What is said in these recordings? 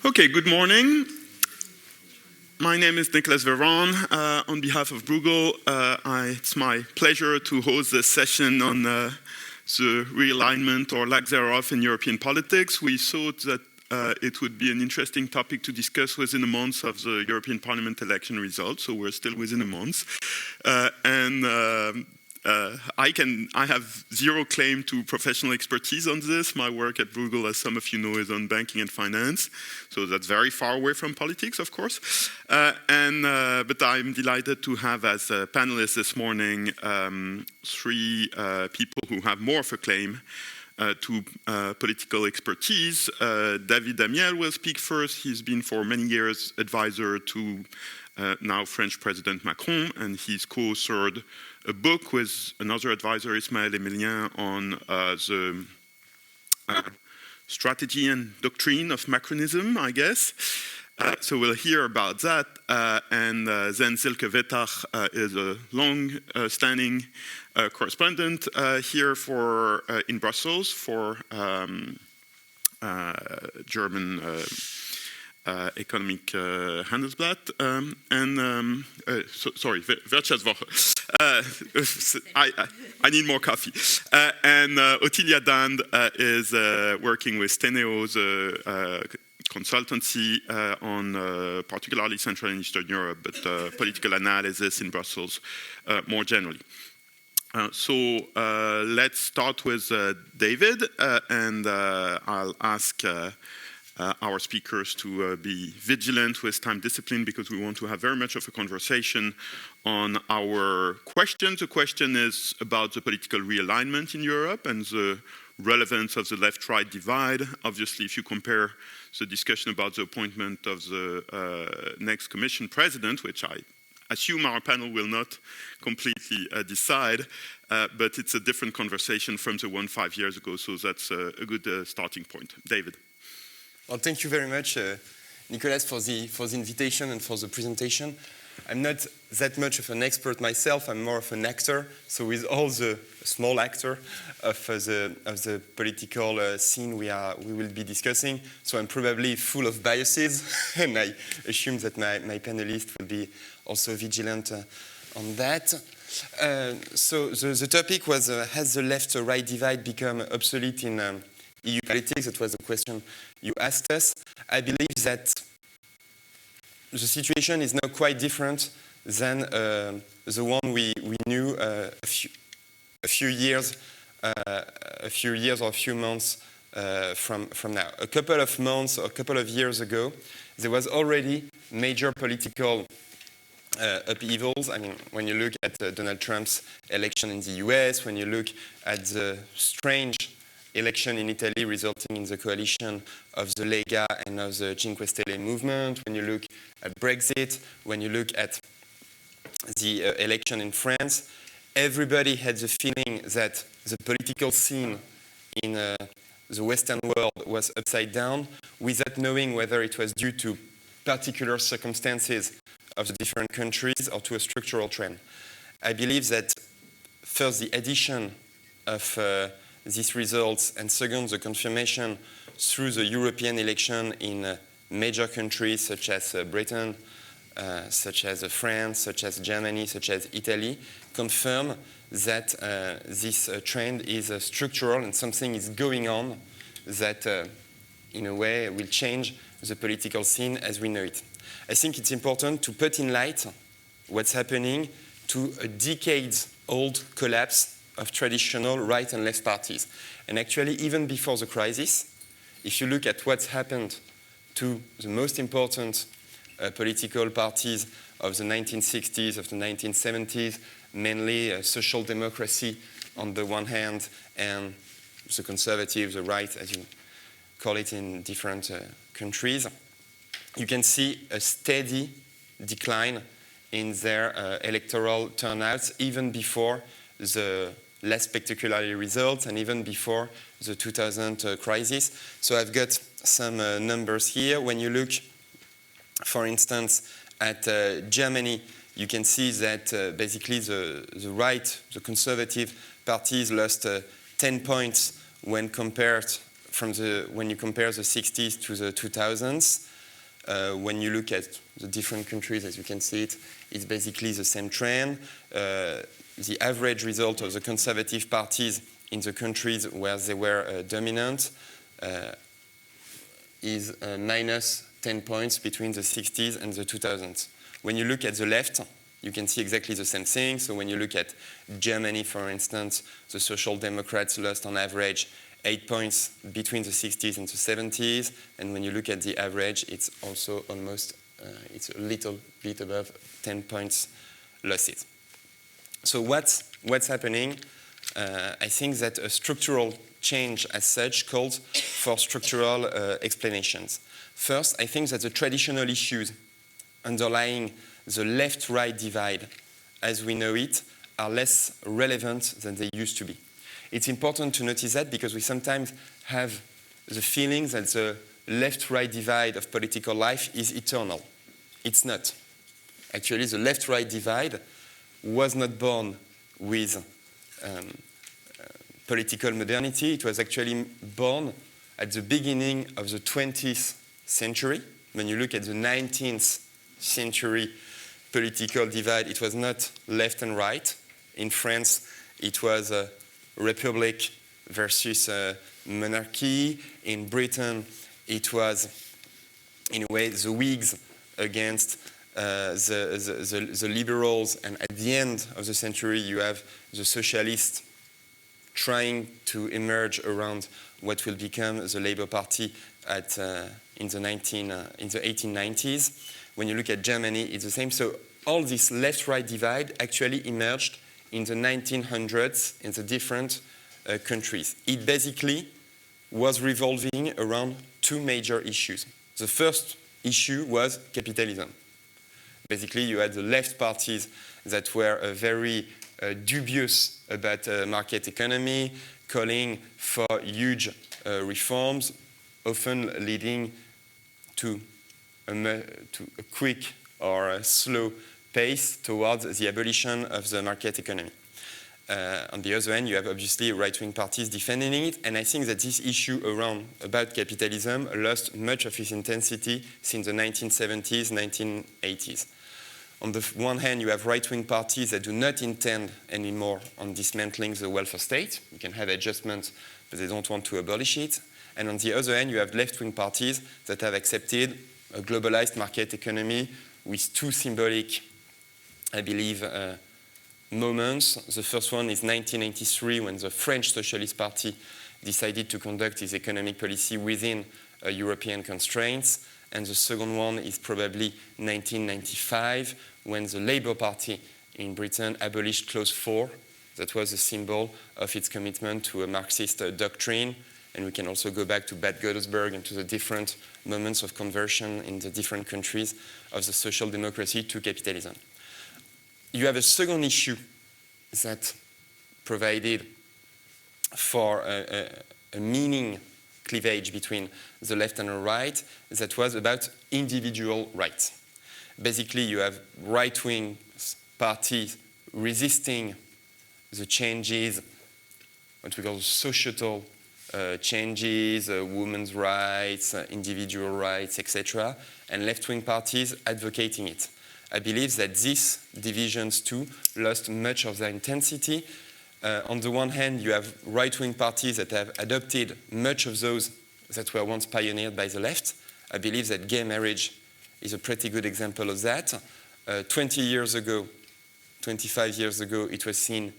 Okay, good morning. My name is Nicolas Veron. On behalf of Bruegel, it's my pleasure to host this session on the realignment or lack thereof in European politics. We thought that it would be an interesting topic to discuss within a month of the European Parliament election results, so we're still within a month. I have zero claim to professional expertise on this. My work at Bruegel, as some of you know, is on banking and finance, so that's very far away from politics, of course. But I'm delighted to have as panelists this morning three people who have more of a claim to political expertise. David Amiel will speak first. He's been for many years advisor to now French President Macron, and he's co-authored a book with another advisor, Ismaël Emilien, on the strategy and doctrine of Macronism, I guess. So we'll hear about that. And then Silke Wettach is a long-standing correspondent here in Brussels for German Economic Handelsblatt sorry, Wirtschaftswoche. I need more coffee. And Ottilia Dand is working with Teneo's consultancy on particularly Central and Eastern Europe, but political analysis in Brussels more generally. So let's start with David, and I'll ask our speakers to be vigilant with time discipline, because we want to have very much of a conversation on our questions. The question is about the political realignment in Europe and the relevance of the left-right divide. Obviously, if you compare the discussion about the appointment of the next Commission President, which I assume our panel will not completely decide, but it's a different conversation from the one 5 years ago, so that's a good starting point. David. Well, thank you very much, Nicolas, for the invitation and for the presentation. I'm not that much of an expert myself. I'm more of an actor. So with all the small actor of the political scene we will be discussing, so I'm probably full of biases, and I assume that my panelists will be also vigilant on that. So the topic was, has the left-right divide become obsolete in EU politics? That was the question you asked us. I believe that the situation is now quite different than the one we knew a few years or a few months from now. A couple of months or a couple of years ago, there was already major political upheavals. I mean, when you look at Donald Trump's election in the US, when you look at the strange election in Italy resulting in the coalition of the Lega and of the Cinque Stelle movement, when you look at Brexit, when you look at the election in France, everybody had the feeling that the political scene in the Western world was upside down, without knowing whether it was due to particular circumstances of the different countries or to a structural trend. I believe that first, the addition of these results, and second, the confirmation through the European election in major countries such as Britain, such as France, such as Germany, such as Italy, confirm that this trend is structural and something is going on that, in a way, will change the political scene as we know it. I think it's important to put in light what's happening to a decades-old collapse of traditional right and left parties. And actually, even before the crisis, if you look at what's happened to the most important political parties of the 1960s, of the 1970s, mainly social democracy on the one hand, and the conservative, the right, as you call it in different countries, you can see a steady decline in their electoral turnouts, even before the less spectacular results and even before the 2000 crisis. So I've got some numbers here. When you look, for instance, at Germany, you can see that basically the right, the conservative parties lost 10 points when you compare the 60s to the 2000s. When you look at the different countries, as you can see it's basically the same trend. The average result of the conservative parties in the countries where they were dominant is minus 10 points between the 60s and the 2000s. When you look at the left, you can see exactly the same thing. So when you look at Germany, for instance, the Social Democrats lost on average 8 points between the 60s and the 70s. And when you look at the average, it's also almost, it's a little bit above 10 points losses. So what's happening? I think that a structural change as such calls for structural explanations. First, I think that the traditional issues underlying the left-right divide as we know it are less relevant than they used to be. It's important to notice that because we sometimes have the feeling that the left-right divide of political life is eternal. It's not. Actually, the left-right divide was not born with political modernity. It was actually born at the beginning of the 20th century. When you look at the 19th century political divide, it was not left and right. In France, it was a republic versus a monarchy. In Britain, it was, in a way, the Whigs against the liberals. And at the end of the century, you have the socialists trying to emerge around what will become the Labour Party in the 1890s. When you look at Germany, it's the same. So all this left-right divide actually emerged in the 1900s in the different countries. It basically was revolving around two major issues. The first issue was capitalism. Basically, you had the left parties that were very dubious about market economy, calling for huge reforms, often leading to a quick or a slow pace towards the abolition of the market economy. On the other hand, you have obviously right-wing parties defending it, and I think that this issue about capitalism lost much of its intensity since the 1970s, 1980s. On the one hand, you have right-wing parties that do not intend anymore on dismantling the welfare state. You can have adjustments, but they don't want to abolish it. And on the other hand, you have left-wing parties that have accepted a globalized market economy with two symbolic, I believe, moments. The first one is 1993, when the French Socialist Party decided to conduct its economic policy within European constraints. And the second one is probably 1995, when the Labour Party in Britain abolished Clause 4. That was a symbol of its commitment to a Marxist doctrine. And we can also go back to Bad Godesberg and to the different moments of conversion in the different countries of the social democracy to capitalism. You have a second issue that provided for a meaning cleavage between the left and the right, that was about individual rights. Basically, you have right-wing parties resisting the changes, what we call societal changes, women's rights, individual rights, etc., and left-wing parties advocating it. I believe that these divisions too lost much of their intensity. On the one hand, you have right-wing parties that have adopted much of those that were once pioneered by the left. I believe that gay marriage is a pretty good example of that. 20 years ago, 25 years ago, it was seen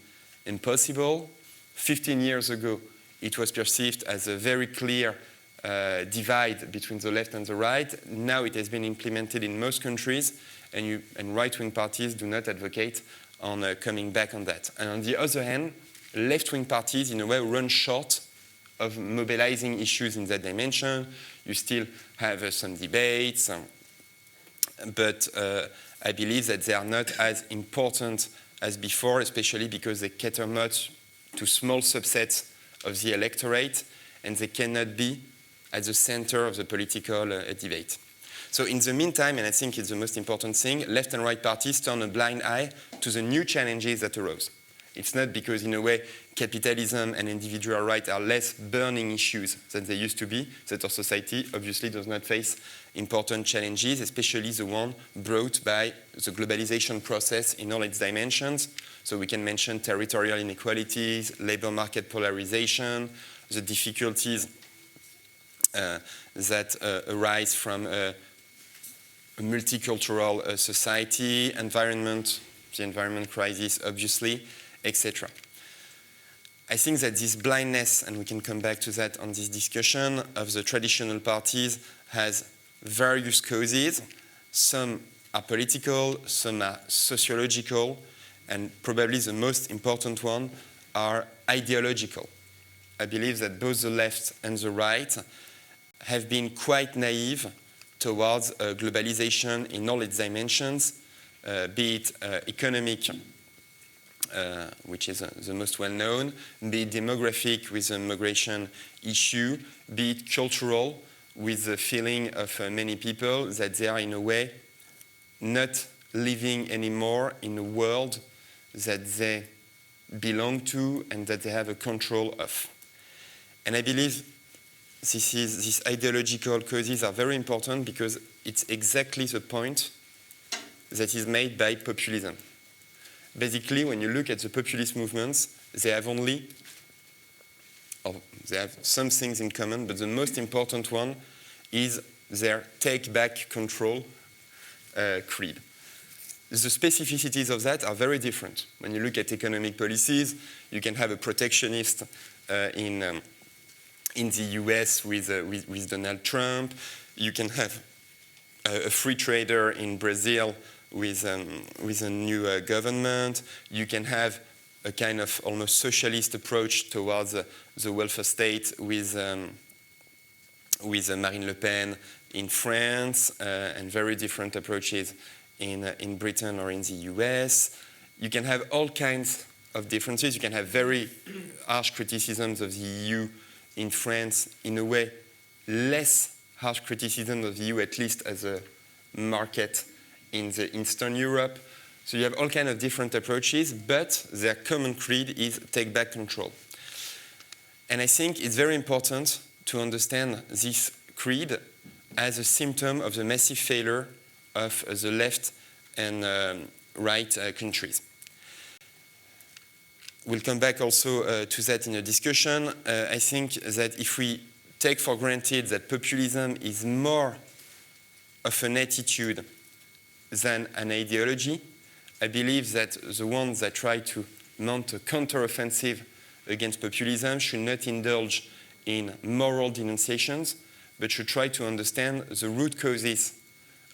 impossible. 15 years ago, it was perceived as a very clear divide between the left and the right. Now it has been implemented in most countries, and right-wing parties do not advocate on coming back on that. And on the other hand, left-wing parties, in a way, run short of mobilizing issues in that dimension. You still have some debates, but I believe that they are not as important as before, especially because they cater much to small subsets of the electorate, and they cannot be at the center of the political debate. So in the meantime, and I think it's the most important thing, left and right parties turn a blind eye to the new challenges that arose. It's not because, in a way, capitalism and individual rights are less burning issues than they used to be, that our society obviously does not face important challenges, especially the one brought by the globalization process in all its dimensions. So we can mention territorial inequalities, labor market polarization, the difficulties that arise from a multicultural society, the environment crisis, obviously, etc. I think that this blindness, and we can come back to that on this discussion, of the traditional parties has various causes. Some are political, some are sociological, and probably the most important one are ideological. I believe that both the left and the right have been quite naive towards globalization in all its dimensions, be it economic, which is the most well-known, be it demographic with the migration issue, be it cultural with the feeling of many people that they are in a way not living anymore in a world that they belong to and that they have a control of. And I believe these ideological causes are very important because it's exactly the point that is made by populism. Basically, when you look at the populist movements, they have some things in common, but the most important one is their take back control creed. The specificities of that are very different. When you look at economic policies, you can have a protectionist in the US with Donald Trump. You can have a free trader in Brazil with a new government. You can have a kind of almost socialist approach towards the welfare state with Marine Le Pen in France, and very different approaches in Britain or in the US. You can have all kinds of differences. You can have very harsh criticisms of the EU in France, in a way less harsh criticism of the EU, at least as a market in the Eastern Europe. So you have all kinds of different approaches, but their common creed is take back control. And I think it's very important to understand this creed as a symptom of the massive failure of the left and right countries. We'll come back also to that in a discussion. I think that if we take for granted that populism is more of an attitude than an ideology, I believe that the ones that try to mount a counteroffensive against populism should not indulge in moral denunciations, but should try to understand the root causes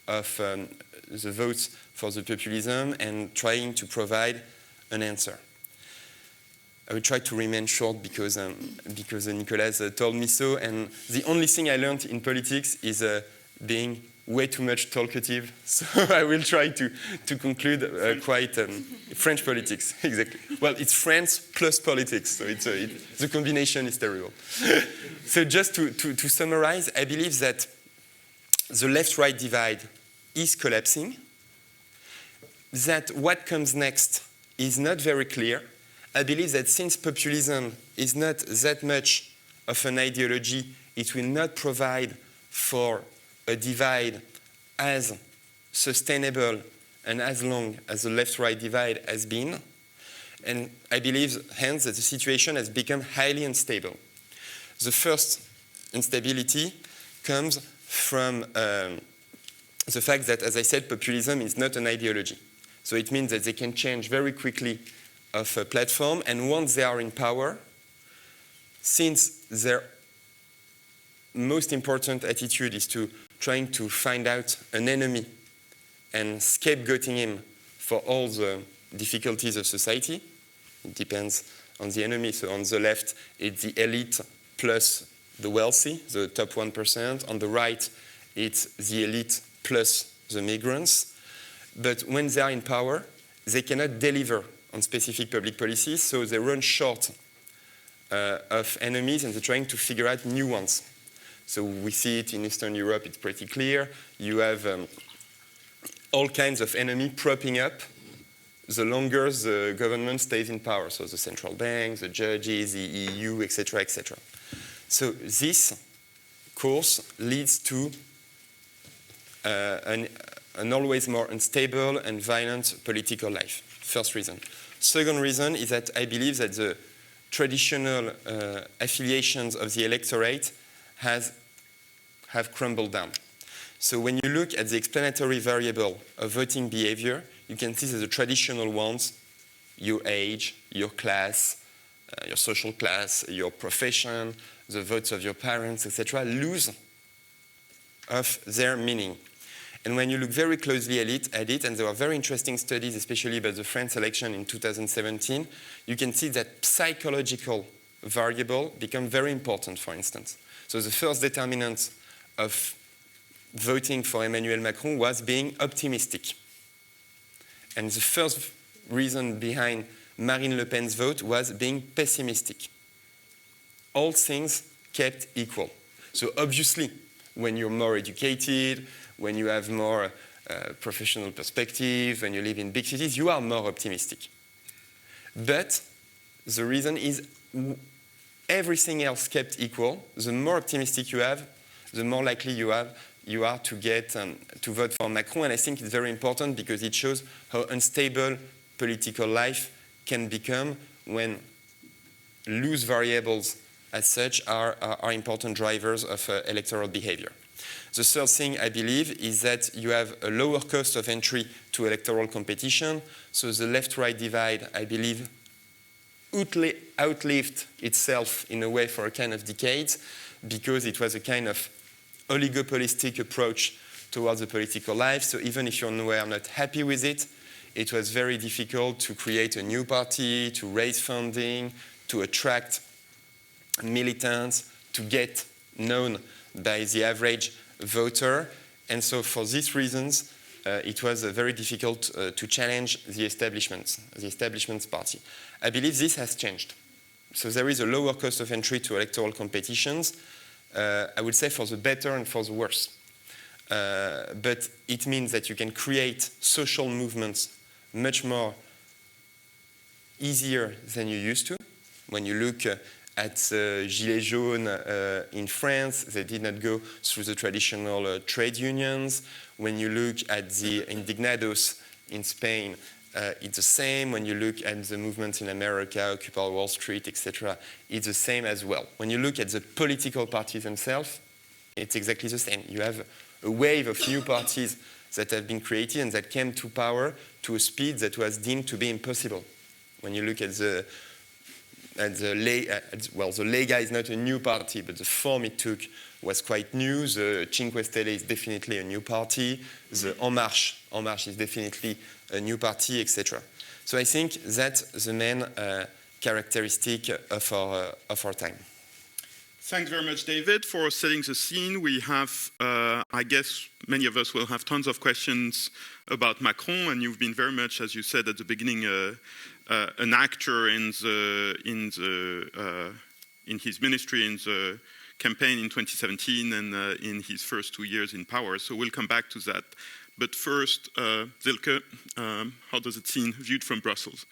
of the votes for the populism and trying to provide an answer. I will try to remain short because Nicolas told me so, and the only thing I learned in politics is being way too much talkative, so I will try to conclude quite French politics, exactly. Well, it's France plus politics, so the combination is terrible. So just to summarize, I believe that the left-right divide is collapsing, that what comes next is not very clear. I believe that since populism is not that much of an ideology, it will not provide for a divide as sustainable and as long as the left-right divide has been. And I believe, hence, that the situation has become highly unstable. The first instability comes from the fact that, as I said, populism is not an ideology. So it means that they can change very quickly of a platform, and once they are in power, since their most important attitude is to trying to find out an enemy and scapegoating him for all the difficulties of society, it depends on the enemy. So on the left, it's the elite plus the wealthy, the top 1%. On the right, it's the elite plus the migrants. But when they are in power, they cannot deliver on specific public policies, so they run short of enemies and they're trying to figure out new ones. So we see it in Eastern Europe, it's pretty clear. You have all kinds of enemy propping up the longer the government stays in power. So the central bank, the judges, the EU, etc., etc. So this course leads to an always more unstable and violent political life. First reason. Second reason is that I believe that the traditional affiliations of the electorate have crumbled down. So when you look at the explanatory variable of voting behavior, you can see that the traditional ones, your age, your class, your social class, your profession, the votes of your parents, etc., lose of their meaning. And when you look very closely at it, and there are very interesting studies, especially about the French election in 2017, you can see that psychological variable become very important, for instance. So the first determinant of voting for Emmanuel Macron was being optimistic. And the first reason behind Marine Le Pen's vote was being pessimistic. All things kept equal. So obviously, when you're more educated, when you have more professional perspective, when you live in big cities, you are more optimistic. But the reason is everything else kept equal. The more optimistic you have, the more likely you are to get to vote for Macron. And I think it's very important because it shows how unstable political life can become when loose variables as such are important drivers of electoral behavior. The third thing I believe is that you have a lower cost of entry to electoral competition. So the left-right divide, I believe, outlived itself in a way for a kind of decades because it was a kind of oligopolistic approach towards the political life. So even if you were not happy with it, it was very difficult to create a new party, to raise funding, to attract militants, to get known by the average voter. And so for these reasons, it was very difficult to challenge the establishment's party. I believe this has changed. So there is a lower cost of entry to electoral competitions, I would say for the better and for the worse. But it means that you can create social movements much more easier than you used to. When you look at Gilets jaunes in France, they did not go through the traditional trade unions. When you look at the indignados in Spain, it's the same. When you look at the movements in America, Occupy Wall Street, etc., it's the same as well. When you look at the political parties themselves, it's exactly the same. You have a wave of new parties that have been created and that came to power to a speed that was deemed to be impossible. When you look at the Lega is not a new party, but the form it took was quite new. The Cinque Stelle is definitely a new party. The En Marche is definitely a new party, etc. So I think that's the main characteristic of our time. Thanks very much, David, for setting the scene. We have, I guess, many of us will have tons of questions about Macron, and you've been very much, as you said at the beginning, an actor in his ministry, in the campaign in 2017 and in his first 2 years in power. So we'll come back to that. But first, Silke, how does it seem viewed from Brussels?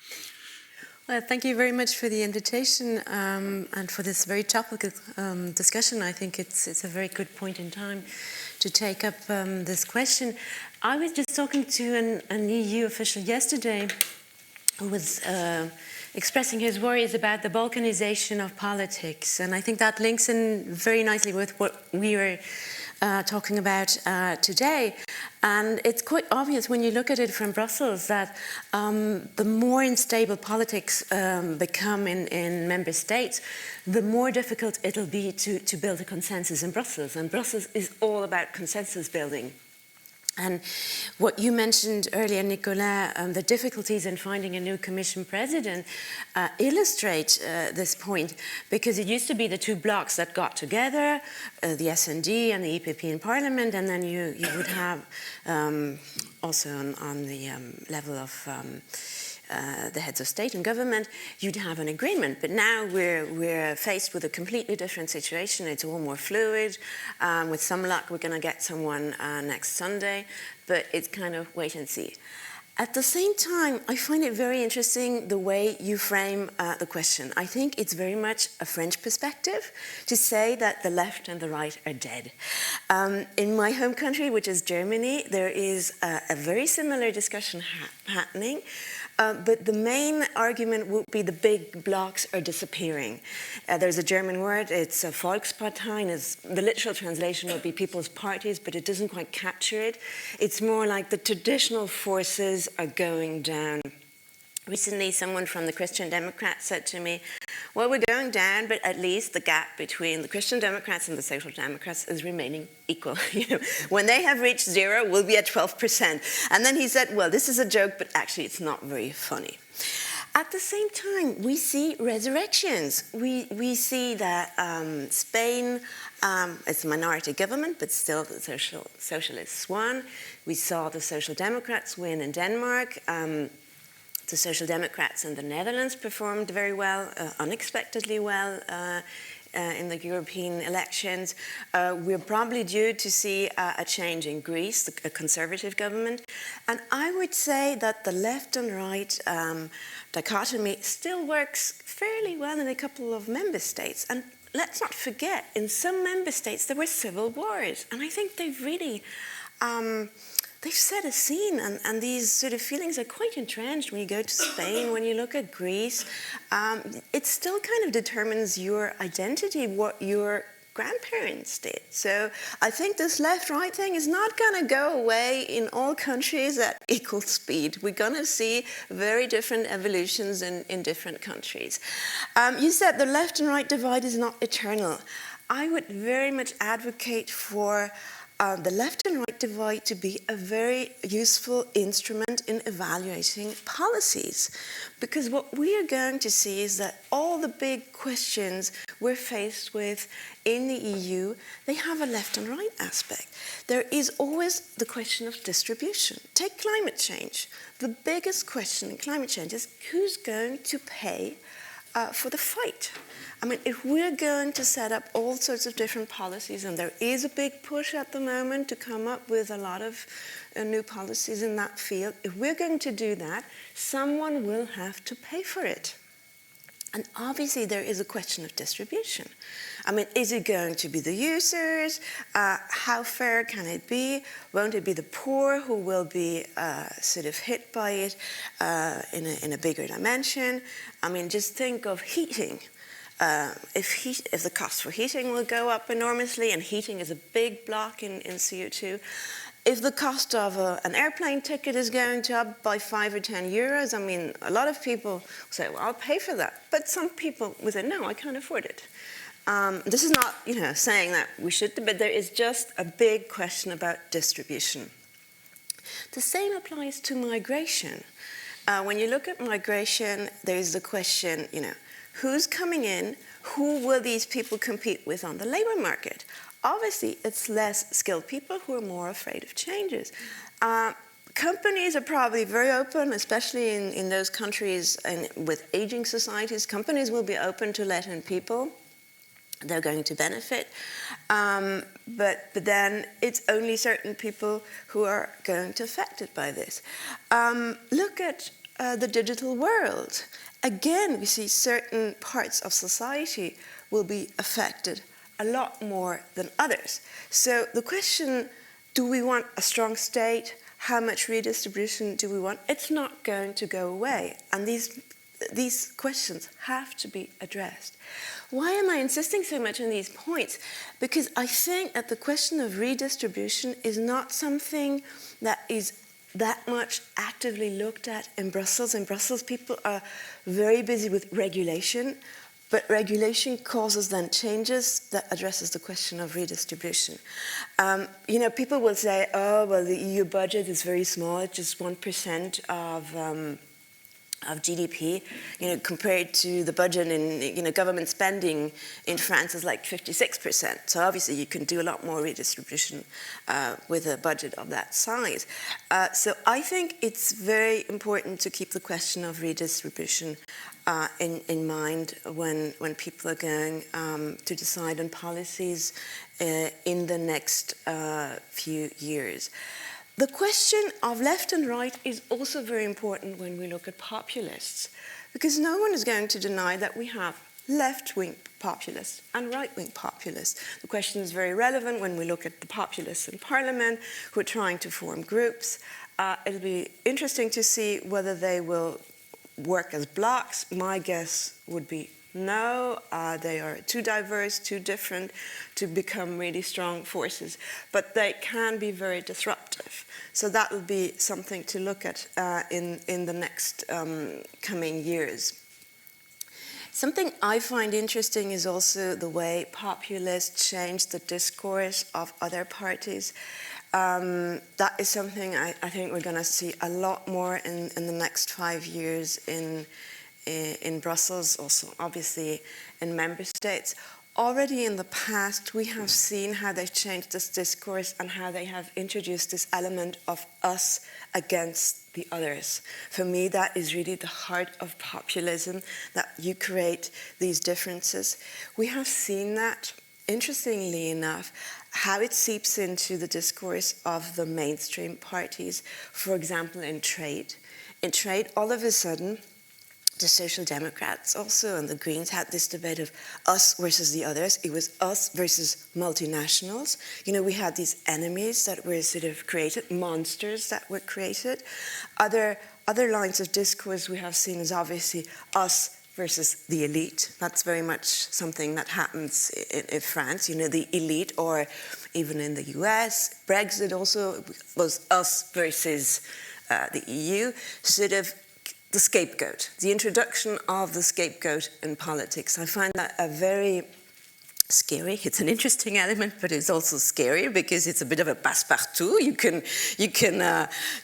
Well, thank you very much for the invitation and for this very topical discussion. I think it's a very good point in time to take up this question. I was just talking to an EU official yesterday who was expressing his worries about the balkanization of politics. And I think that links in very nicely with what we were talking about today. And it's quite obvious when you look at it from Brussels that the more unstable politics become in member states, the more difficult it'll be to build a consensus in Brussels. And Brussels is all about consensus building. And what you mentioned earlier, Nicolas, the difficulties in finding a new Commission president illustrate this point, because it used to be the two blocs that got together, the S&D and the EPP in Parliament, and then you would have also on the level of the heads of state and government, you'd have an agreement. But now we're faced with a completely different situation. It's all more fluid. With some luck, we're going to get someone next Sunday, but it's kind of wait and see. At the same time, I find it very interesting the way you frame the question. I think it's very much a French perspective to say that the left and the right are dead. In my home country, which is Germany, there is a very similar discussion happening. But the main argument would be the big blocs are disappearing. There's a German word, it's a Volksparteien. The literal translation would be people's parties, but it doesn't quite capture it. It's more like the traditional forces are going down. Recently, someone from the Christian Democrats said to me, well, we're going down, but at least the gap between the Christian Democrats and the Social Democrats is remaining equal. When they have reached 0, we'll be at 12%. And then he said, well, this is a joke, but actually it's not very funny. At the same time, we see resurrections. We see that Spain, it's a minority government, but still the socialists won. We saw the Social Democrats win in Denmark. The Social Democrats in the Netherlands performed very well, unexpectedly well in the European elections. We're probably due to see a change in Greece, a conservative government. And I would say that the left and right dichotomy still works fairly well in a couple of member states. And let's not forget, in some member states there were civil wars. And I think they've really they've set a scene, and these sort of feelings are quite entrenched when you go to Spain, when you look at Greece. It still kind of determines your identity, what your grandparents did. So I think this left-right thing is not going to go away in all countries at equal speed. We're going to see very different evolutions in different countries. You said the left and right divide is not eternal. I would very much advocate for the left and right divide to be a very useful instrument in evaluating policies. Because what we are going to see is that all the big questions we're faced with in the EU, they have a left and right aspect. There is always the question of distribution. Take climate change. The biggest question in climate change is who's going to pay for the fight? I mean, if we're going to set up all sorts of different policies, and there is a big push at the moment to come up with a lot of new policies in that field, if we're going to do that, someone will have to pay for it. And obviously there is a question of distribution. I mean, is it going to be the users? How fair can it be? Won't it be the poor who will be sort of hit by it in a bigger dimension? I mean, just think of heating. If the cost for heating will go up enormously, and heating is a big block in CO2, if the cost of an airplane ticket is going to up by 5 or 10 euros, I mean, a lot of people say, well, I'll pay for that. But some people will say, no, I can't afford it. This is not, saying that we should, but there is just a big question about distribution. The same applies to migration. When you look at migration, there is the question, who's coming in? Who will these people compete with on the labor market? Obviously, it's less skilled people who are more afraid of changes. Companies are probably very open, especially in those countries and with aging societies. Companies will be open to let in people. They're going to benefit. But then it's only certain people who are going to be affected by this. Look at the digital world. Again, we see certain parts of society will be affected a lot more than others. So the question, do we want a strong state? How much redistribution do we want? It's not going to go away. And these questions have to be addressed. Why am I insisting so much on these points? Because I think that the question of redistribution is not something that is that much actively looked at in Brussels. In Brussels, people are very busy with regulation, but regulation causes then changes that addresses the question of redistribution. People will say, oh, well, the EU budget is very small, it's just 1% of GDP, compared to the budget in, government spending in France is like 56%. So obviously you can do a lot more redistribution with a budget of that size. So I think it's very important to keep the question of redistribution in mind when people are going to decide on policies in the next few years. The question of left and right is also very important when we look at populists, because no one is going to deny that we have left-wing populists and right-wing populists. The question is very relevant when we look at the populists in parliament who are trying to form groups. It'll be interesting to see whether they will work as blocs. My guess would be no, they are too diverse, too different to become really strong forces, but they can be very disruptive. So that will be something to look at in the next coming years. Something I find interesting is also the way populists change the discourse of other parties. That is something I think we're going to see a lot more in the next 5 years in Brussels, also obviously in member states. Already in the past, we have seen how they've changed this discourse and how they have introduced this element of us against the others. For me, that is really the heart of populism, that you create these differences. We have seen that, interestingly enough, how it seeps into the discourse of the mainstream parties, for example, in trade. In trade, all of a sudden, the Social Democrats also and the Greens had this debate of us versus the others. It was us versus multinationals. You know, we had these enemies that were sort of created, monsters that were created. Other lines of discourse we have seen is obviously us versus the elite. That's very much something that happens in France, you know, the elite, or even in the US. Brexit also was us versus the EU, sort of the scapegoat, the introduction of the scapegoat in politics. I find that a very scary. It's an interesting element, but it's also scary because it's a bit of a passe-partout. You can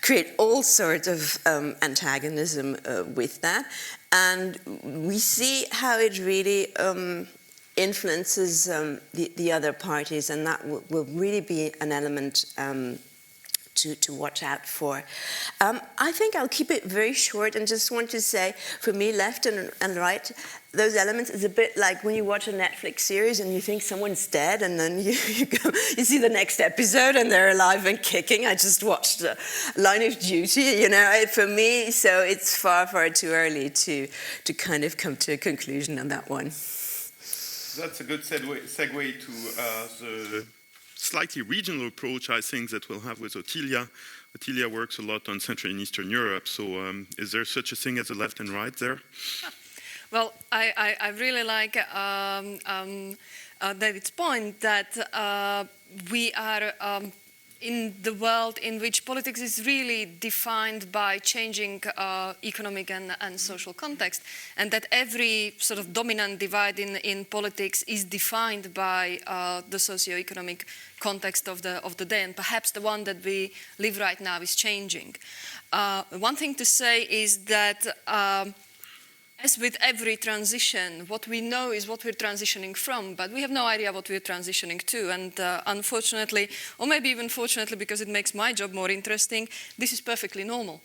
create all sorts of antagonism with that. And we see how it really influences the other parties, and that will really be an element to watch out for. I think I'll keep it very short and just want to say, for me, left and right, those elements is a bit like when you watch a Netflix series and you think someone's dead, and then you see the next episode and they're alive and kicking. I just watched Line of Duty, you know, for me, so it's far, far too early to kind of come to a conclusion on that one. That's a good segue to the slightly regional approach, I think, that we'll have with Ottilia. Ottilia works a lot on Central and Eastern Europe, so is there such a thing as a left and right there? Well, I really like David's point that we are in the world in which politics is really defined by changing economic and social context, and that every sort of dominant divide in politics is defined by the socio-economic context of the day, and perhaps the one that we live right now is changing. One thing to say is that as with every transition, what we know is what we're transitioning from, but we have no idea what we're transitioning to. And unfortunately, or maybe even fortunately, because it makes my job more interesting, this is perfectly normal.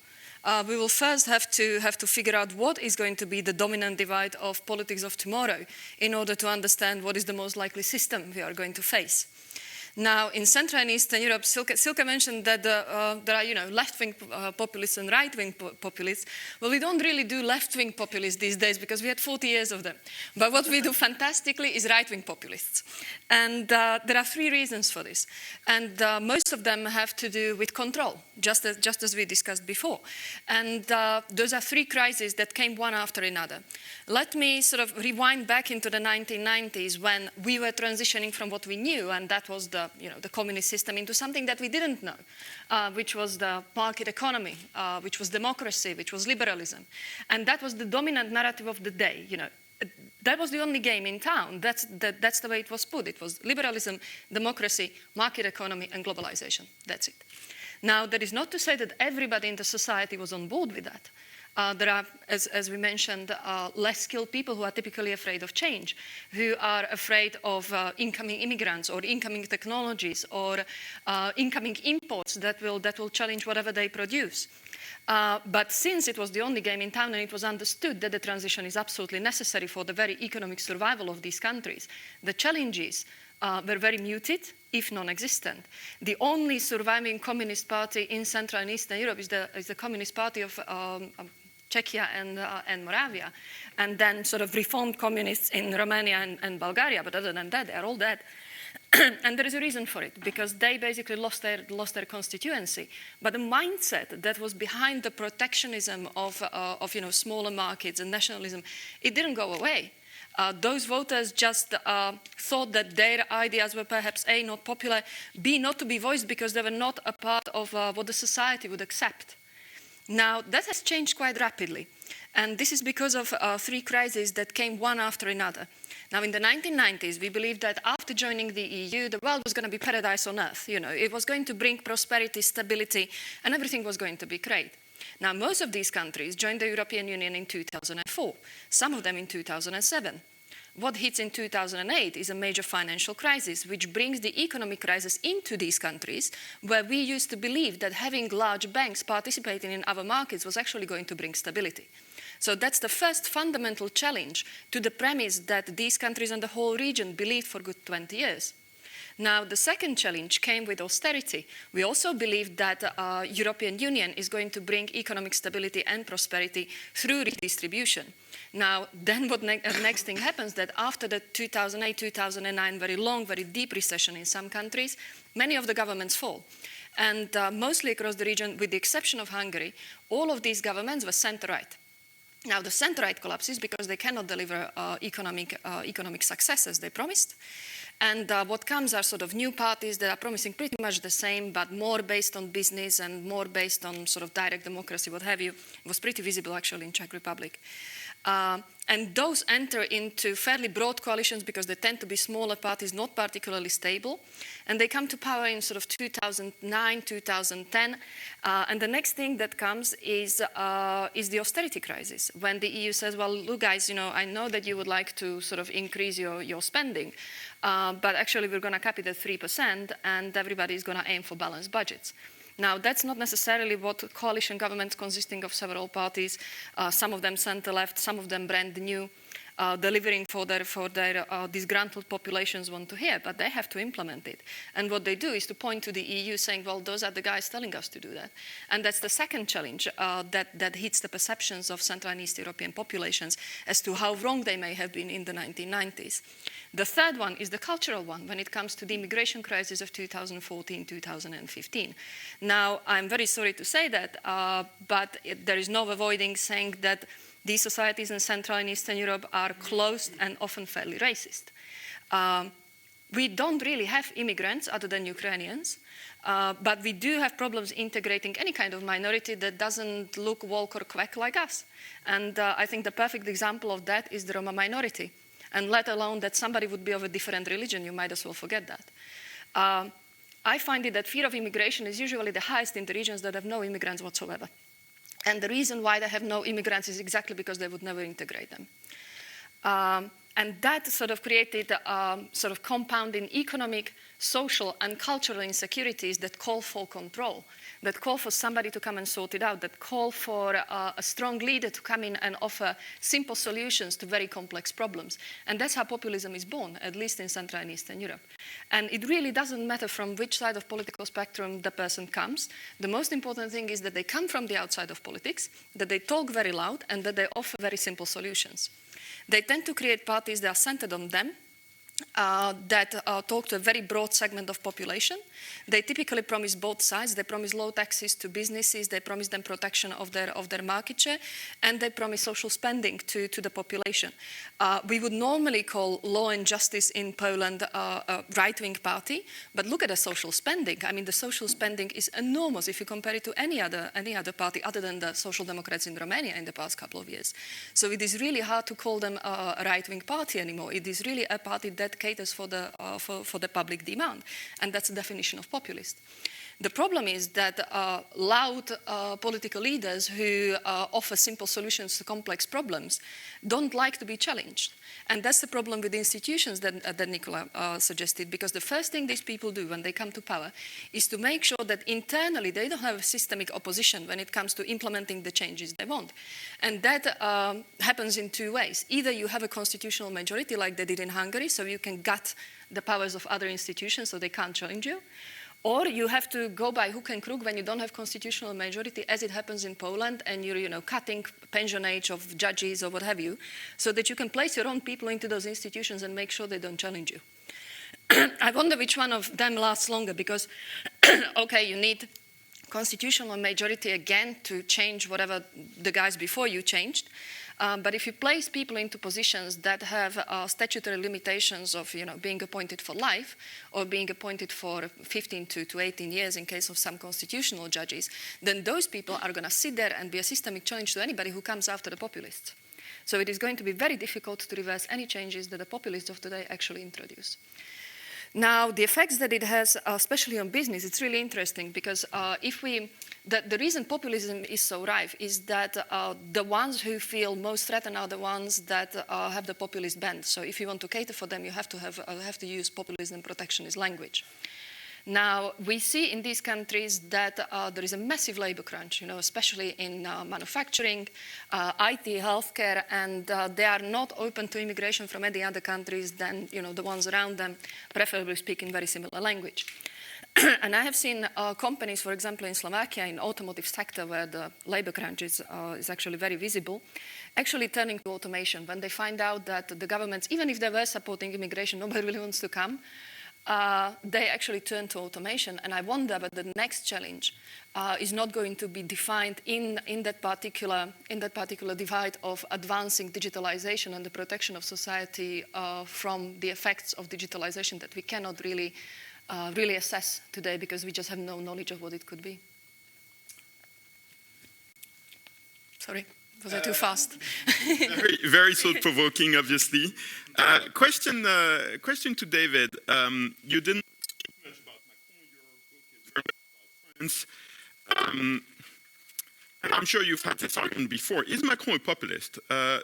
We will first have to figure out what is going to be the dominant divide of politics of tomorrow in order to understand what is the most likely system we are going to face. Now, in Central and Eastern Europe, Silke mentioned that there are, left-wing populists and right-wing populists. Well, we don't really do left-wing populists these days because we had 40 years of them. But what we do fantastically is right-wing populists. And there are 3 reasons for this. And most of them have to do with control, just as we discussed before. And those are 3 crises that came one after another. Let me sort of rewind back into the 1990s when we were transitioning from what we knew, and that was the communist system, into something that we didn't know, which was the market economy, which was democracy, which was liberalism. And that was the dominant narrative of the day. That was the only game in town. That's the way it was put. It was liberalism, democracy, market economy, and globalization. That's it. Now, that is not to say that everybody in the society was on board with that. There are, as we mentioned, less skilled people who are typically afraid of change, who are afraid of incoming immigrants or incoming technologies or incoming imports that will challenge whatever they produce. But since it was the only game in town and it was understood that the transition is absolutely necessary for the very economic survival of these countries, the challenges were very muted if non-existent. The only surviving communist party in Central and Eastern Europe is the Communist Party of Czechia and Moravia, and then sort of reformed communists in Romania and Bulgaria. But other than that, they're all dead. And there is a reason for it, because they basically lost their constituency. But the mindset that was behind the protectionism of smaller markets and nationalism, it didn't go away. Those voters just thought that their ideas were perhaps A, not popular, B, not to be voiced because they were not a part of what the society would accept. Now, that has changed quite rapidly. And this is because of three crises that came one after another. Now, in the 1990s, we believed that after joining the EU, the world was going to be paradise on earth. You know, it was going to bring prosperity, stability, and everything was going to be great. Now, most of these countries joined the European Union in 2004, some of them in 2007. What hits in 2008 is a major financial crisis, which brings the economic crisis into these countries, where we used to believe that having large banks participating in our markets was actually going to bring stability. So that's the first fundamental challenge to the premise that these countries and the whole region believed for good 20 years. Now, the second challenge came with austerity. We also believed that the European Union is going to bring economic stability and prosperity through redistribution. Now, then what next thing happens, that after the 2008-2009 very long, very deep recession in some countries, many of the governments fall. And mostly across the region, with the exception of Hungary, all of these governments were center-right. Now, the center-right collapses because they cannot deliver economic success as they promised. And what comes are sort of new parties that are promising pretty much the same, but more based on business and more based on sort of direct democracy, what have you. It was pretty visible, actually, in Czech Republic. And those enter into fairly broad coalitions because they tend to be smaller parties, not particularly stable. And they come to power in sort of 2009, 2010. And the next thing that comes is the austerity crisis, when the EU says, well, look, guys, you know, I know that you would like to sort of increase your spending, but actually we're going to cap it at 3%, and everybody is going to aim for balanced budgets. Now, that's not necessarily what coalition governments consisting of several parties, some of them center-left, some of them brand new, delivering for their disgruntled populations want to hear, but they have to implement it. And what they do is to point to the EU saying, well, those are the guys telling us to do that. And that's the second challenge that hits the perceptions of Central and East European populations as to how wrong they may have been in the 1990s. The third one is the cultural one when it comes to the immigration crisis of 2014-2015. Now, I'm very sorry to say that, but there is no avoiding saying that these societies in Central and Eastern Europe are closed and often fairly racist. We don't really have immigrants other than Ukrainians, but we do have problems integrating any kind of minority that doesn't look, walk, or quack like us. And I think the perfect example of that is the Roma minority. And let alone that somebody would be of a different religion, you might as well forget that. I find it that fear of immigration is usually the highest in the regions that have no immigrants whatsoever. And the reason why they have no immigrants is exactly because they would never integrate them. And that sort of created sort of compounding economic, social, and cultural insecurities that call for control, that call for somebody to come and sort it out, that call for a strong leader to come in and offer simple solutions to very complex problems. And that's how populism is born, at least in Central and Eastern Europe. And it really doesn't matter from which side of political spectrum the person comes. The most important thing is that they come from the outside of politics, that they talk very loud, and that they offer very simple solutions. They tend to create parties that are centered on them, that talk to a very broad segment of population. They typically promise both sides. They promise low taxes to businesses. They promise them protection of their market share. And they promise social spending to the population. We would normally call Law and Justice in Poland a right-wing party. But look at the social spending. I mean, the social spending is enormous if you compare it to any other party other than the Social Democrats in Romania in the past couple of years. So it is really hard to call them a right-wing party anymore. It is really a party that caters for the public demand, and that's the definition of populist. The problem is that loud political leaders who offer simple solutions to complex problems don't like to be challenged. And that's the problem with the institutions that Nicola suggested, because the first thing these people do when they come to power is to make sure that internally they don't have a systemic opposition when it comes to implementing the changes they want. And that happens in two ways. Either you have a constitutional majority like they did in Hungary, so you can gut the powers of other institutions, so they can't challenge you. Or you have to go by hook and crook when you don't have constitutional majority, as it happens in Poland, and you're cutting pension age of judges or what have you, so that you can place your own people into those institutions and make sure they don't challenge you. I wonder which one of them lasts longer, because, okay, you need constitutional majority again to change whatever the guys before you changed. But if you place people into positions that have statutory limitations of being appointed for life or being appointed for 15 to 18 years in case of some constitutional judges, then those people are going to sit there and be a systemic challenge to anybody who comes after the populists. So it is going to be very difficult to reverse any changes that the populists of today actually introduce. Now, the effects that it has, especially on business, it's really interesting, because the reason populism is so rife is that the ones who feel most threatened are the ones that have the populist bent. So if you want to cater for them, you have to use populism and protectionist language. Now, we see in these countries that there is a massive labor crunch, especially in manufacturing, IT, healthcare, and they are not open to immigration from any other countries than the ones around them, preferably speaking very similar language. And I have seen companies, for example, in Slovakia, in automotive sector, where the labor crunch is actually very visible, actually turning to automation when they find out that the governments, even if they were supporting immigration, nobody really wants to come. They actually turn to automation, and I wonder whether the next challenge is not going to be defined in that particular divide of advancing digitalization and the protection of society from the effects of digitalization that we cannot really assess today, because we just have no knowledge of what it could be. Sorry. Was I too fast? very, very thought-provoking, obviously. Question to David. You didn't speak much about Macron. Your book is very much about France. And I'm sure you've had this argument before. Is Macron a populist?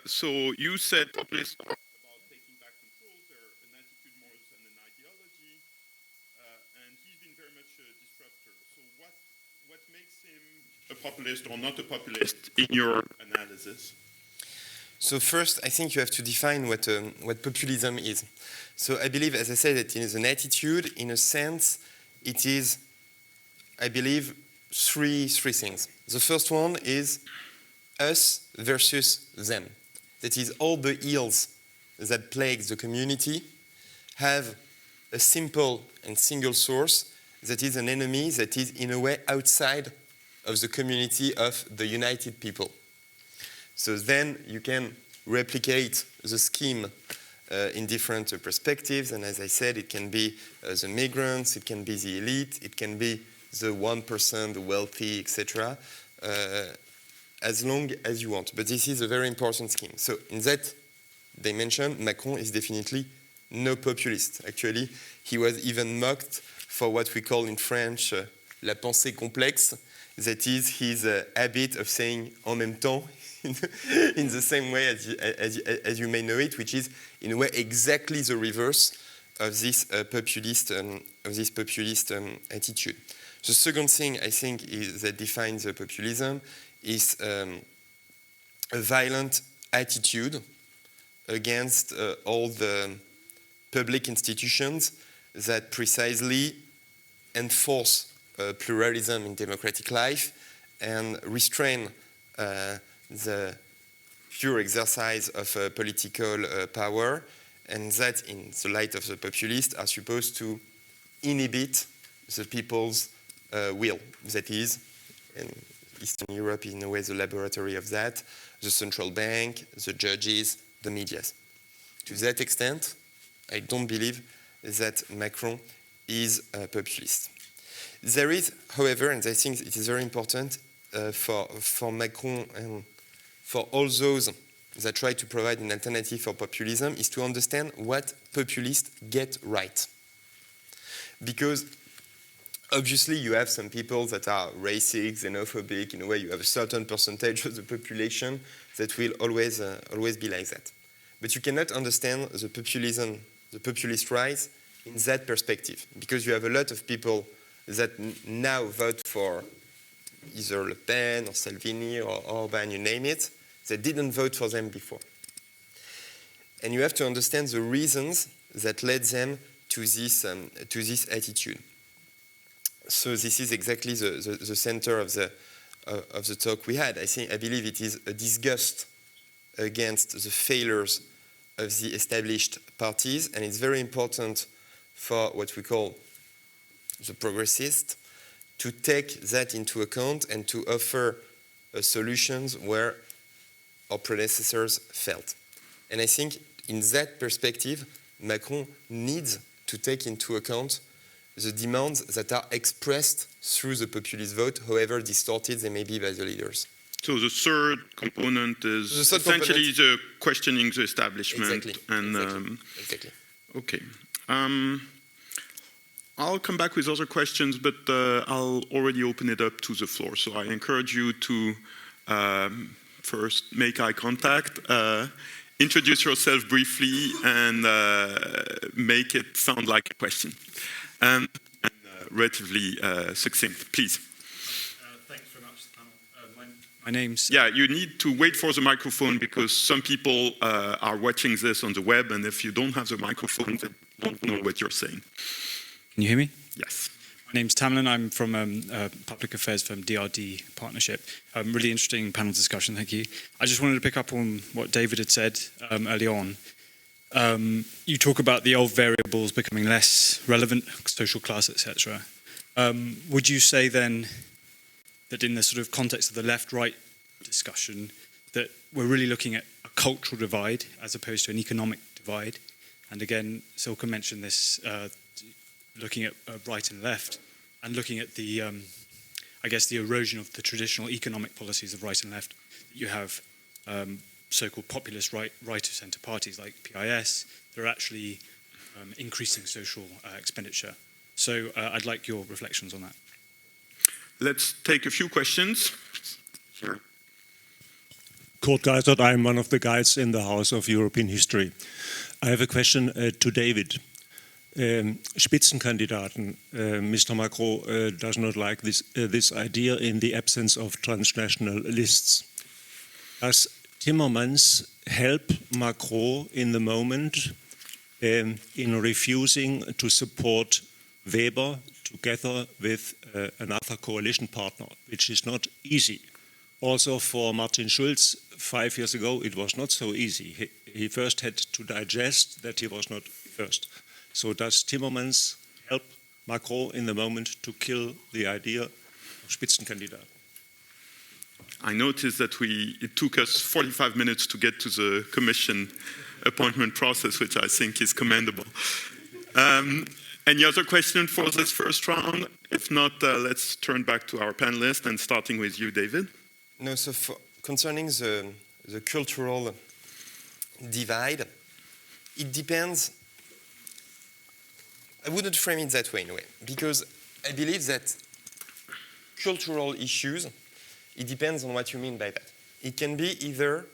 So you said populists are about taking back control. They're an attitude more than an ideology. And he's been very much a disruptor. So what makes him a populist or not a populist in your analysis? So first, I think you have to define what populism is. So I believe, as I said, it is an attitude. In a sense, it is, I believe, three things. The first one is us versus them. That is, all the ills that plague the community have a simple and single source that is an enemy that is, in a way, outside of the community of the united people. So then you can replicate the scheme in different perspectives, and as I said, it can be the migrants, it can be the elite, it can be the 1%, the wealthy, etc., as long as you want. But this is a very important scheme. So in that dimension, Macron is definitely no populist. Actually, he was even mocked for what we call in French la pensée complexe. That is his habit of saying en même temps in the same way as you may know it, which is in a way exactly the reverse of this populist attitude. The second thing I think that defines populism is a violent attitude against all the public institutions that precisely enforce pluralism in democratic life and restrain the pure exercise of political power, and that, in the light of the populists, are supposed to inhibit the people's will. That is, in Eastern Europe, in a way, the laboratory of that, the central bank, the judges, the medias. To that extent, I don't believe that Macron is a populist. There is, however, and I think it is very important for Macron and for all those that try to provide an alternative for populism, is to understand what populists get right. Because obviously you have some people that are racist, xenophobic, in a way you have a certain percentage of the population that will always be like that. But you cannot understand the populist rise in that perspective, because you have a lot of people that now vote for either Le Pen or Salvini or Orban, you name it, that didn't vote for them before. And you have to understand the reasons that led them to this attitude. So this is exactly the center of the talk we had. I believe it is a disgust against the failures of the established parties, and it's very important for what we call the progressists to take that into account and to offer solutions where our predecessors failed. And I think in that perspective, Macron needs to take into account the demands that are expressed through the populist vote, however distorted they may be by the leaders. So the third component is essentially the questioning the establishment. Exactly. And Exactly. Okay. I'll come back with other questions, but I'll already open it up to the floor. So I encourage you to first make eye contact, introduce yourself briefly, and make it sound like a question. And relatively succinct, please. Thanks very much, panel. My name's... Yeah, you need to wait for the microphone because some people are watching this on the web, and if you don't have the microphone, they don't know what you're saying. Can you hear me? Yes. My name's Tamlin. I'm from public affairs firm DRD Partnership. Really interesting panel discussion, thank you. I just wanted to pick up on what David had said early on. You talk about the old variables becoming less relevant, social class, etc. Would you say then that in the sort of context of the left-right discussion, that we're really looking at a cultural divide as opposed to an economic divide? And again, Silke mentioned this, looking at right and left, and looking at the, I guess, the erosion of the traditional economic policies of right and left. You have so-called populist right-of-centre parties like PIS. They're actually increasing social expenditure. So I'd like your reflections on that. Let's take a few questions. Sure. Kurt Geisert, I'm one of the guides in the House of European History. I have a question to David. Spitzenkandidaten, Mr. Macron does not like this idea in the absence of transnational lists. Does Timmermans help Macron in the moment in refusing to support Weber together with another coalition partner, which is not easy? Also for Martin Schulz, 5 years ago, it was not so easy. He first had to digest that he was not first. So does Timmermans help Macron in the moment to kill the idea of Spitzenkandidat? I noticed that it took us 45 minutes to get to the commission appointment process, which I think is commendable. Any other question for this first round? If not, let's turn back to our panelists, and starting with you, David. No, so concerning the cultural divide, it depends. I wouldn't frame it that way in a way, because I believe that cultural issues, it depends on what you mean by that. It can be either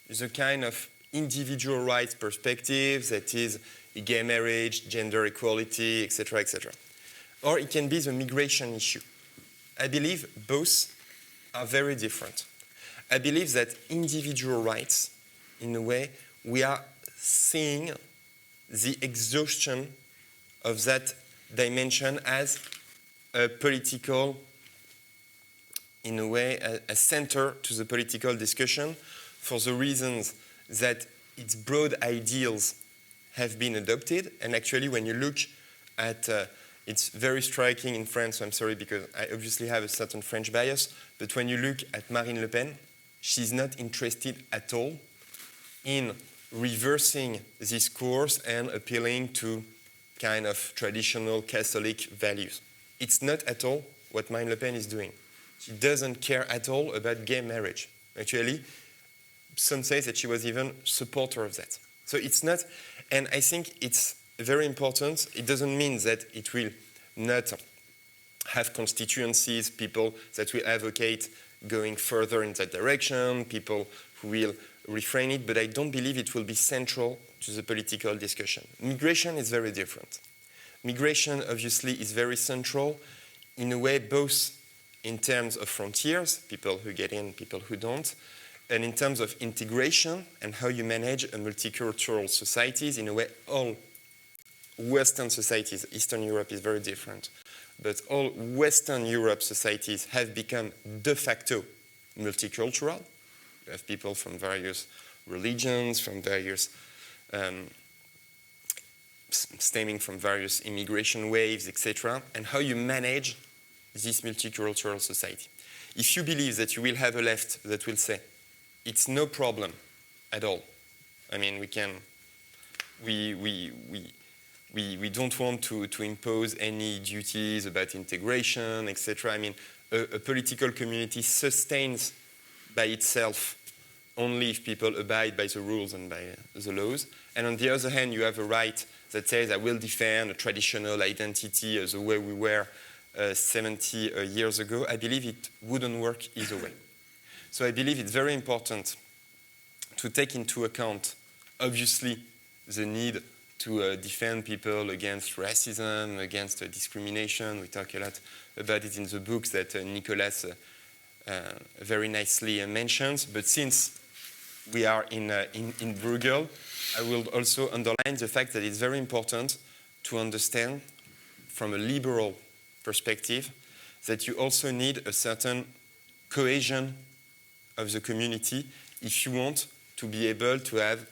the kind of individual rights perspective, that is gay marriage, gender equality, etc., etc. Or it can be the migration issue. I believe both are very different. I believe that individual rights, in a way, we are seeing the exhaustion of that dimension as a political, in a way, a center to the political discussion for the reasons that its broad ideals have been adopted. And actually, when you look at, it's very striking in France, so I'm sorry because I obviously have a certain French bias, but when you look at Marine Le Pen, she's not interested at all in reversing this course and appealing to kind of traditional Catholic values. It's not at all what Marine Le Pen is doing. She doesn't care at all about gay marriage. Actually, some say that she was even a supporter of that. So it's not, and I think it's very important. It doesn't mean that it will not have constituencies, people that will advocate going further in that direction, people who will refrain it, but I don't believe it will be central to the political discussion. Migration is very different. Migration, obviously, is very central in a way, both in terms of frontiers, people who get in, people who don't, and in terms of integration and how you manage a multicultural societies. In a way, all Western societies, Eastern Europe is very different, but all Western Europe societies have become de facto multicultural. You have people from various religions, from various stemming from various immigration waves, etc., and how you manage this multicultural society. If you believe that you will have a left that will say, it's no problem at all, I mean, we don't want to impose any duties about integration, etc. I mean, a political community sustains by itself only if people abide by the rules and by the laws. And on the other hand, you have a right that says, I will defend a traditional identity the way we were 70 years ago. I believe it wouldn't work either way. So I believe it's very important to take into account, obviously, the need to defend people against racism, against discrimination. We talk a lot about it in the books that Nicolas very nicely mentions. But since we are in Bruegel, I will also underline the fact that it's very important to understand from a liberal perspective that you also need a certain cohesion of the community if you want to be able to have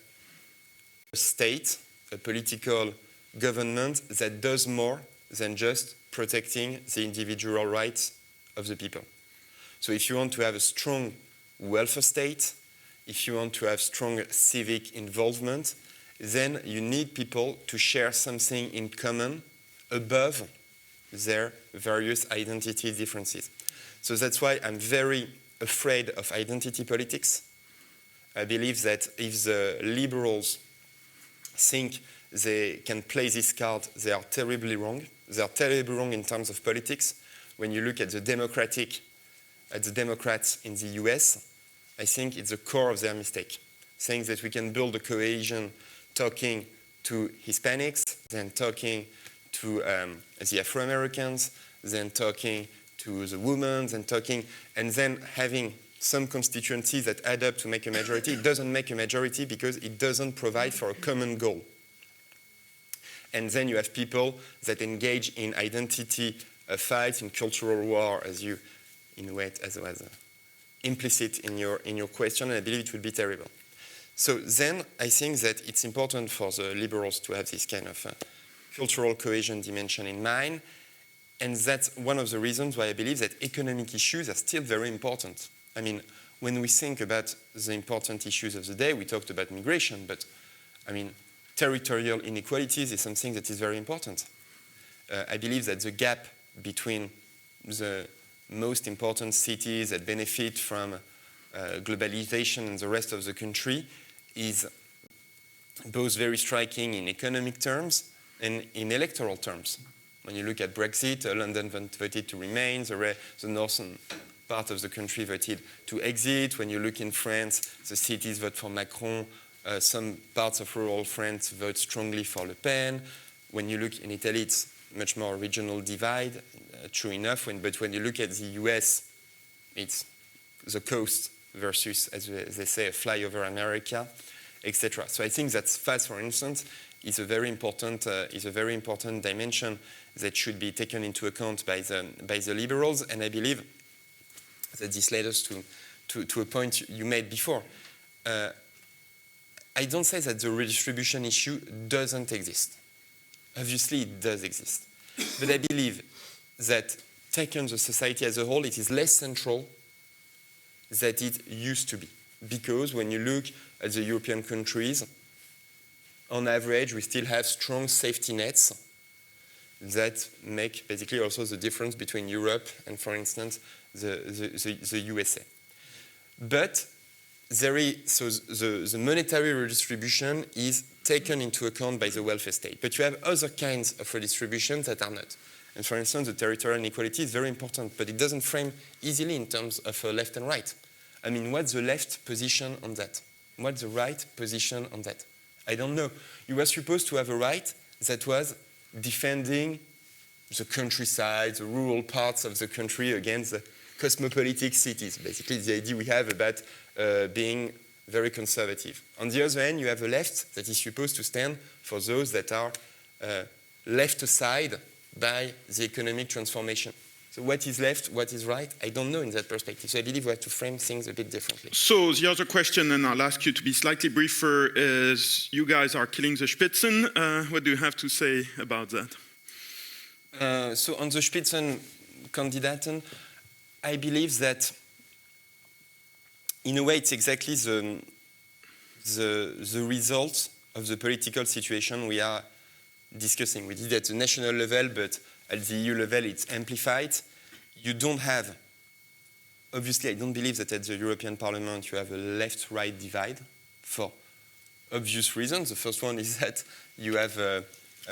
a state, a political government that does more than just protecting the individual rights of the people. So if you want to have a strong welfare state, if you want to have strong civic involvement, then you need people to share something in common above their various identity differences. So that's why I'm very afraid of identity politics. I believe that if the liberals think they can play this card, they are terribly wrong. They are terribly wrong in terms of politics. When you look at the Democrats in the US, I think it's the core of their mistake, saying that we can build a cohesion talking to Hispanics, then talking to the Afro-Americans, then talking to the women, and then having some constituencies that add up to make a majority. It doesn't make a majority because it doesn't provide for a common goal. And then you have people that engage in identity fights, in cultural war, as you, in a way, as was implicit in your question, and I believe it would be terrible. So then I think that it's important for the liberals to have this kind of cultural cohesion dimension in mind, and that's one of the reasons why I believe that economic issues are still very important. I mean, when we think about the important issues of the day, we talked about migration, but I mean, territorial inequalities is something that is very important. I believe that the gap between the most important cities that benefit from globalization and the rest of the country is both very striking in economic terms and in electoral terms. When you look at Brexit, London voted to remain, the northern part of the country voted to exit. When you look in France, the cities vote for Macron, some parts of rural France vote strongly for Le Pen. When you look in Italy, it's much more regional divide, true enough. But when you look at the US, it's the coast versus, as they say, a flyover America, etc. So I think that FAS, for instance, is a very important dimension that should be taken into account by the liberals. And I believe that this led us to a point you made before. I don't say that the redistribution issue doesn't exist. Obviously, it does exist. But I believe that, taken the society as a whole, it is less central than it used to be. Because when you look at the European countries, on average, we still have strong safety nets that make basically also the difference between Europe and, for instance, the USA. But the monetary redistribution is taken into account by the welfare state. But you have other kinds of redistribution that are not. And for instance, the territorial inequality is very important, but it doesn't frame easily in terms of left and right. I mean, what's the left position on that? What's the right position on that? I don't know. You were supposed to have a right that was defending the countryside, the rural parts of the country against the cosmopolitan cities. Basically, the idea we have about being very conservative. On the other hand, you have a left that is supposed to stand for those that are left aside by the economic transformation. So what is left, what is right, I don't know in that perspective. So I believe we have to frame things a bit differently. So the other question, and I'll ask you to be slightly briefer, is you guys are killing the Spitzen. What do you have to say about that? So on the Spitzenkandidaten, I believe that in a way it's exactly the result of the political situation we are discussing. We did it at the national level, but at the EU level it's amplified. You don't have, obviously I don't believe that at the European Parliament you have a left-right divide for obvious reasons. The first one is that you have a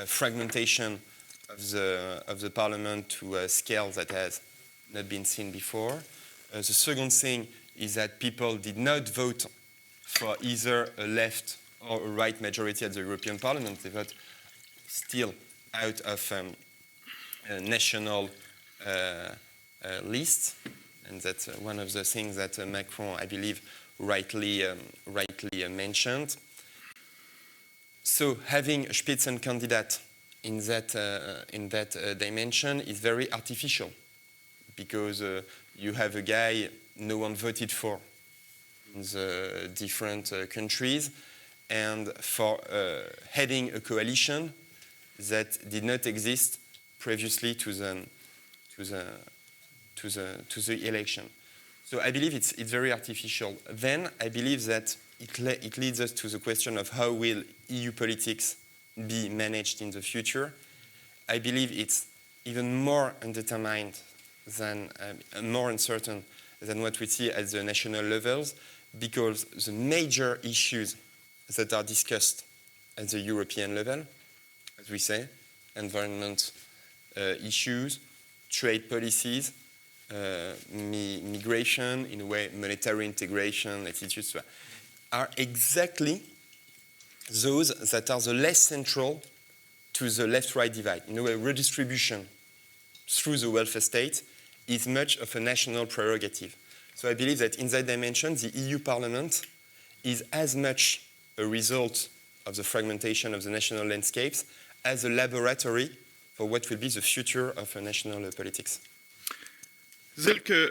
fragmentation of the Parliament to a scale that has not been seen before. The second thing is that people did not vote for either a left or a right majority at the European Parliament. They vote still out of a national list, and that's one of the things that Macron, I believe, rightly mentioned. So having a Spitzenkandidat in that dimension is very artificial, because you have a guy no one voted for in the different countries, and for heading a coalition that did not exist previously to the election. So I believe it's very artificial. Then I believe that it leads us to the question of how will EU politics be managed in the future. I believe it's even more undetermined than, more uncertain than what we see at the national levels, because the major issues that are discussed at the European level, as we say, environment issues, trade policies, migration, in a way, monetary integration, attitudes, are exactly those that are the less central to the left-right divide. In a way, redistribution through the welfare state is much of a national prerogative. So I believe that in that dimension, the EU Parliament is as much a result of the fragmentation of the national landscapes as a laboratory for what will be the future of national politics. Silke,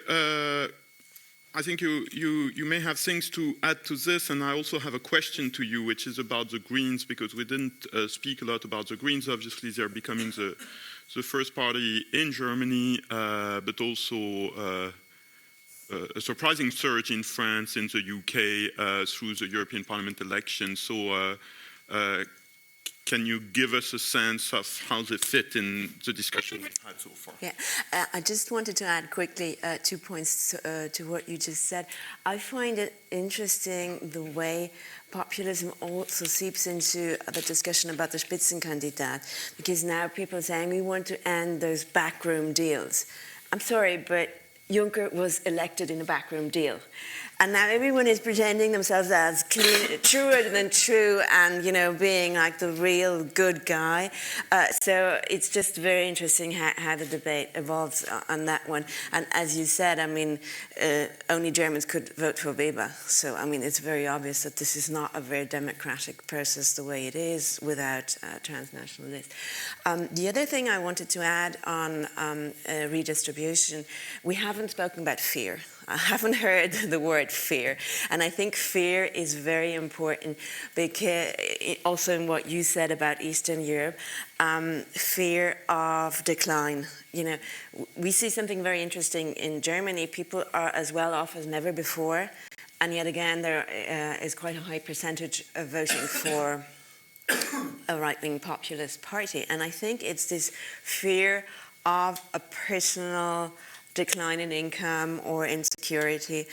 I think you may have things to add to this, and I also have a question to you, which is about the Greens, because we didn't speak a lot about the Greens. Obviously, they're becoming the first party in Germany, but also a surprising surge in France, in the UK, through the European Parliament election. So can you give us a sense of how they fit in the discussion we've had so far? Yeah, I just wanted to add quickly 2 points to what you just said. I find it interesting the way populism also seeps into the discussion about the Spitzenkandidat, because now people are saying we want to end those backroom deals. I'm sorry, but Juncker was elected in a backroom deal. And now everyone is presenting themselves as truer than true, and, you know, being like the real good guy. So it's just very interesting how the debate evolves on that one. And as you said, I mean, only Germans could vote for Weber. So, I mean, it's very obvious that this is not a very democratic process the way it is without transnational lists. The other thing I wanted to add on redistribution, we haven't spoken about fear. I haven't heard the word fear, and I think fear is very important, because also in what you said about Eastern Europe, fear of decline. You know, we see something very interesting in Germany. People are as well off as never before, and yet again there is quite a high percentage of voting for a right-wing populist party, and I think it's this fear of a personal decline in income or insecurity.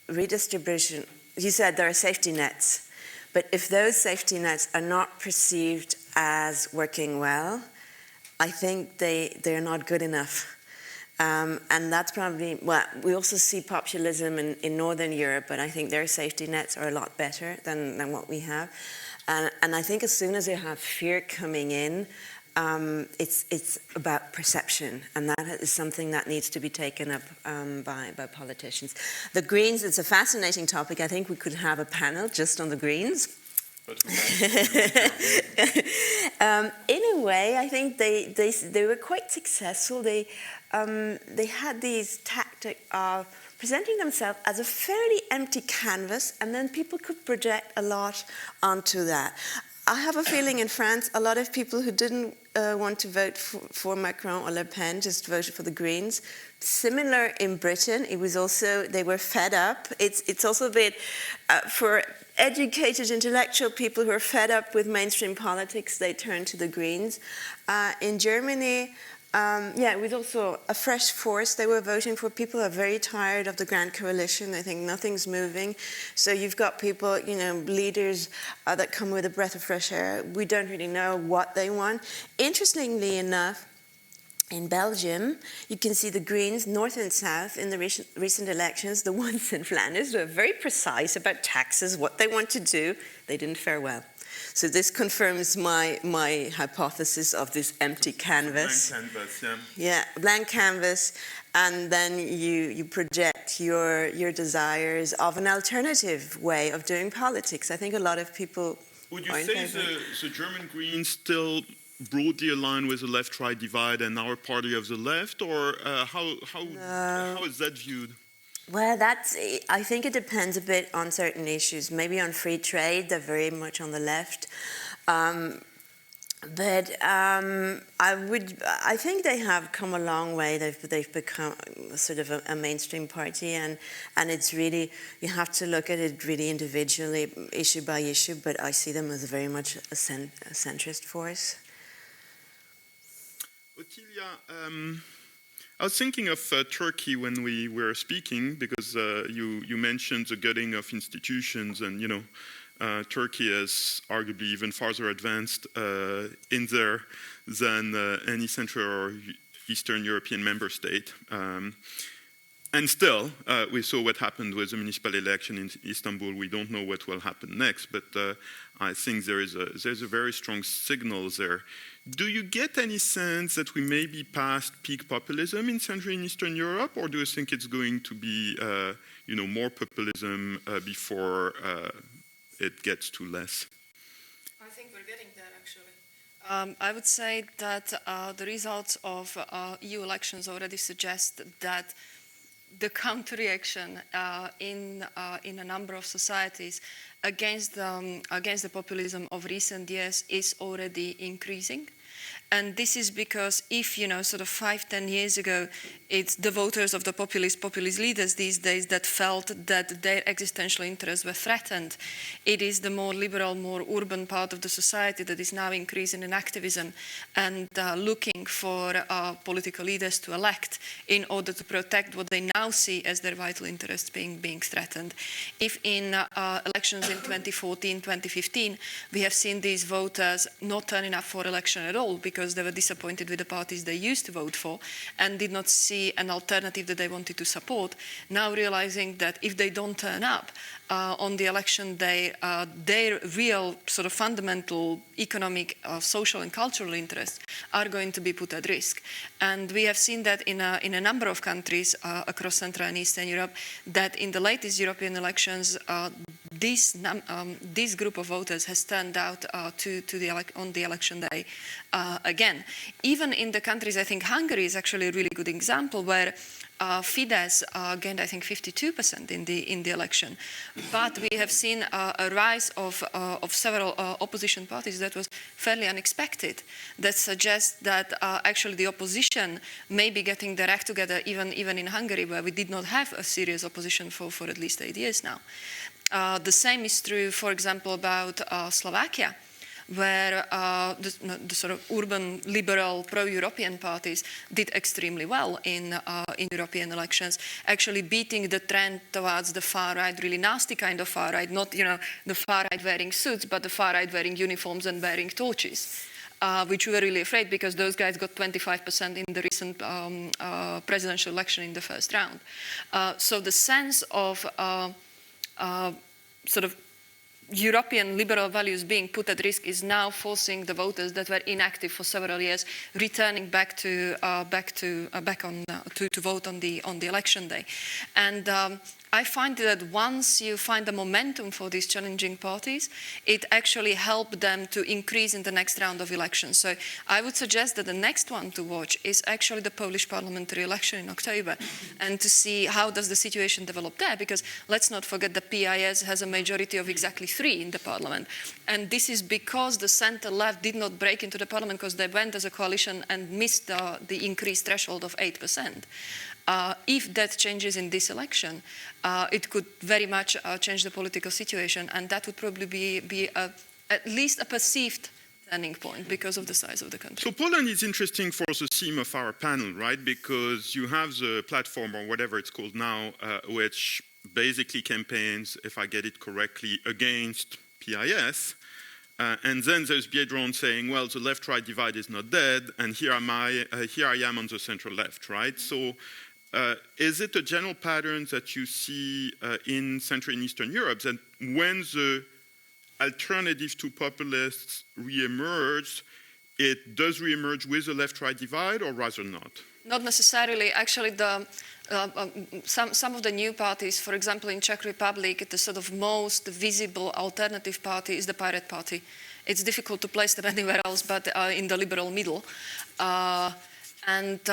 Redistribution, you said there are safety nets, but if those safety nets are not perceived as working well, I think they're not good enough. And that's probably, well, we also see populism in Northern Europe, but I think their safety nets are a lot better than what we have. And I think as soon as you have fear coming in, it's about perception, and that is something that needs to be taken up by politicians. The Greens, it's a fascinating topic. I think we could have a panel just on the Greens. But in a way, I think they were quite successful. They had these tactics of presenting themselves as a fairly empty canvas, and then people could project a lot onto that. I have a feeling in France, a lot of people who didn't want to vote for Macron or Le Pen just voted for the Greens. Similar in Britain, it was also, they were fed up. It's also a bit, for educated intellectual people who are fed up with mainstream politics, they turn to the Greens. In Germany, it was also a fresh force. They were voting for people who are very tired of the Grand Coalition. They think nothing's moving. So you've got people, leaders that come with a breath of fresh air. We don't really know what they want. Interestingly enough, in Belgium, you can see the Greens, north and south, in the recent elections. The ones in Flanders were very precise about taxes, what they want to do. They didn't fare well. So this confirms my hypothesis of this empty canvas. Blank canvas, yeah. Yeah, blank canvas, and then you project your desires of an alternative way of doing politics. I think a lot of people. Would you say the German Greens still broadly align with the left-right divide and our party of the left, or how is that viewed? Well, I think it depends a bit on certain issues. Maybe on free trade, they're very much on the left. But I think they have come a long way. They've become sort of a mainstream party, and it's really, you have to look at it really individually, issue by issue, but I see them as very much a centrist force. Ottilia, I was thinking of Turkey when we were speaking, because you mentioned the gutting of institutions, and Turkey is arguably even farther advanced in there than any Central or Eastern European member state. And still, we saw what happened with the municipal election in Istanbul. We don't know what will happen next, but I think there's a very strong signal there. Do you get any sense that we may be past peak populism in Central and Eastern Europe, or do you think it's going to be, more populism before it gets to less? I think we're getting there, actually. I would say that the results of EU elections already suggest that the counter-reaction in a number of societies against the populism of recent years is already increasing. And this is because if, sort of 5-10 years ago, it's the voters of the populist leaders these days that felt that their existential interests were threatened, it is the more liberal, more urban part of the society that is now increasing in activism and looking for political leaders to elect in order to protect what they now see as their vital interests being threatened. If in elections in 2014, 2015, we have seen these voters not turning up for election at all because they were disappointed with the parties they used to vote for and did not see an alternative that they wanted to support, now realizing that if they don't turn up on the election day, their real sort of fundamental economic, social and cultural interests are going to be put at risk. And we have seen that in a number of countries across Central and Eastern Europe, that in the latest European elections, this group of voters has turned out on the election day again. Even in the countries, I think Hungary is actually a really good example where Fidesz gained, I think, 52% in the election. But we have seen a rise of several opposition parties that was fairly unexpected, that suggests that actually the opposition may be getting their act together even in Hungary, where we did not have a serious opposition for at least 8 years now. The same is true, for example, about Slovakia, where the sort of urban, liberal, pro-European parties did extremely well in European elections, actually beating the trend towards the far-right, really nasty kind of far-right, not the far-right wearing suits, but the far-right wearing uniforms and wearing torches. Which we were really afraid because those guys got 25% in the recent presidential election in the first round. So the sense of sort of European liberal values being put at risk is now forcing the voters that were inactive for several years returning back to vote on the election day. And I find that once you find the momentum for these challenging parties, it actually helps them to increase in the next round of elections. So I would suggest that the next one to watch is actually the Polish parliamentary election in October, and to see how does the situation develop there, because let's not forget the PIS has a majority of exactly 3 in the parliament. And this is because the center-left did not break into the parliament because they went as a coalition and missed the increased threshold of 8%. If that changes in this election, it could very much change the political situation, and that would probably be at least a perceived turning point because of the size of the country. So Poland is interesting for the theme of our panel, right? Because you have the platform, or whatever it's called now, which basically campaigns, if I get it correctly, against PIS. And then there's Biedron saying, well, the left-right divide is not dead, and here I am on the central left, right? So is it a general pattern that you see in Central and Eastern Europe, that when the alternative to populists re-emerge, it does re-emerge with a left-right divide, or rather not? Not necessarily. Actually, some of the new parties, for example, in Czech Republic, the sort of most visible alternative party is the Pirate Party. It's difficult to place them anywhere else but in the liberal middle.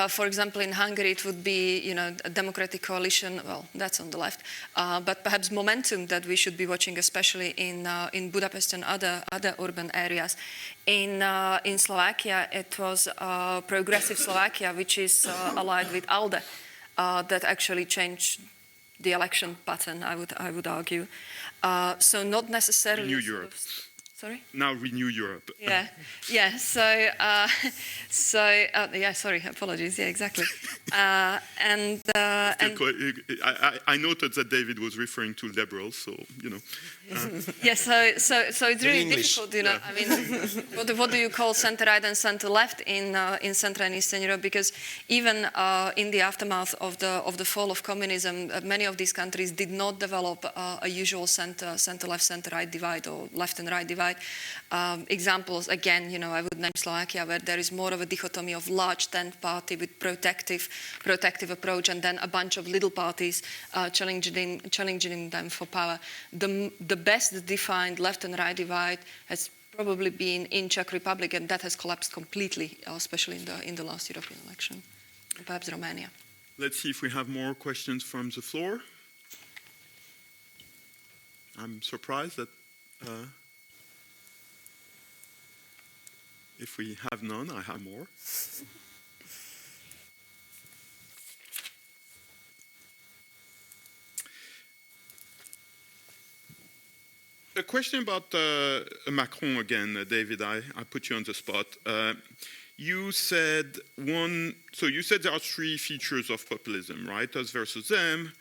For example, in Hungary, it would be, a democratic coalition. Well, that's on the left, but perhaps Momentum that we should be watching, especially in Budapest and other urban areas. In Slovakia, it was Progressive Slovakia, which is allied with ALDE, that actually changed the election pattern. I would argue. So not necessarily. New Europe. Sorry? Now Renew Europe. Yeah. Sorry, apologies. Yeah, exactly. I noted that David was referring to liberals, so Yes, so it's really difficult, Yeah. I mean, what do you call center-right and center-left in Central and Eastern Europe? Because even in the aftermath of the fall of communism, many of these countries did not develop a usual center-left, center-right divide or left and right divide. Examples, again, I would name Slovakia, where there is more of a dichotomy of large tent party with protective approach, and then a bunch of little parties challenging them for power. The best defined left and right divide has probably been in Czech Republic, and that has collapsed completely, especially in the last European election, and perhaps Romania. Let's see if we have more questions from the floor. I'm surprised that if we have none, I have more. A question about Macron again, David. I put you on the spot. You said there are 3 features of populism, right? Us versus them,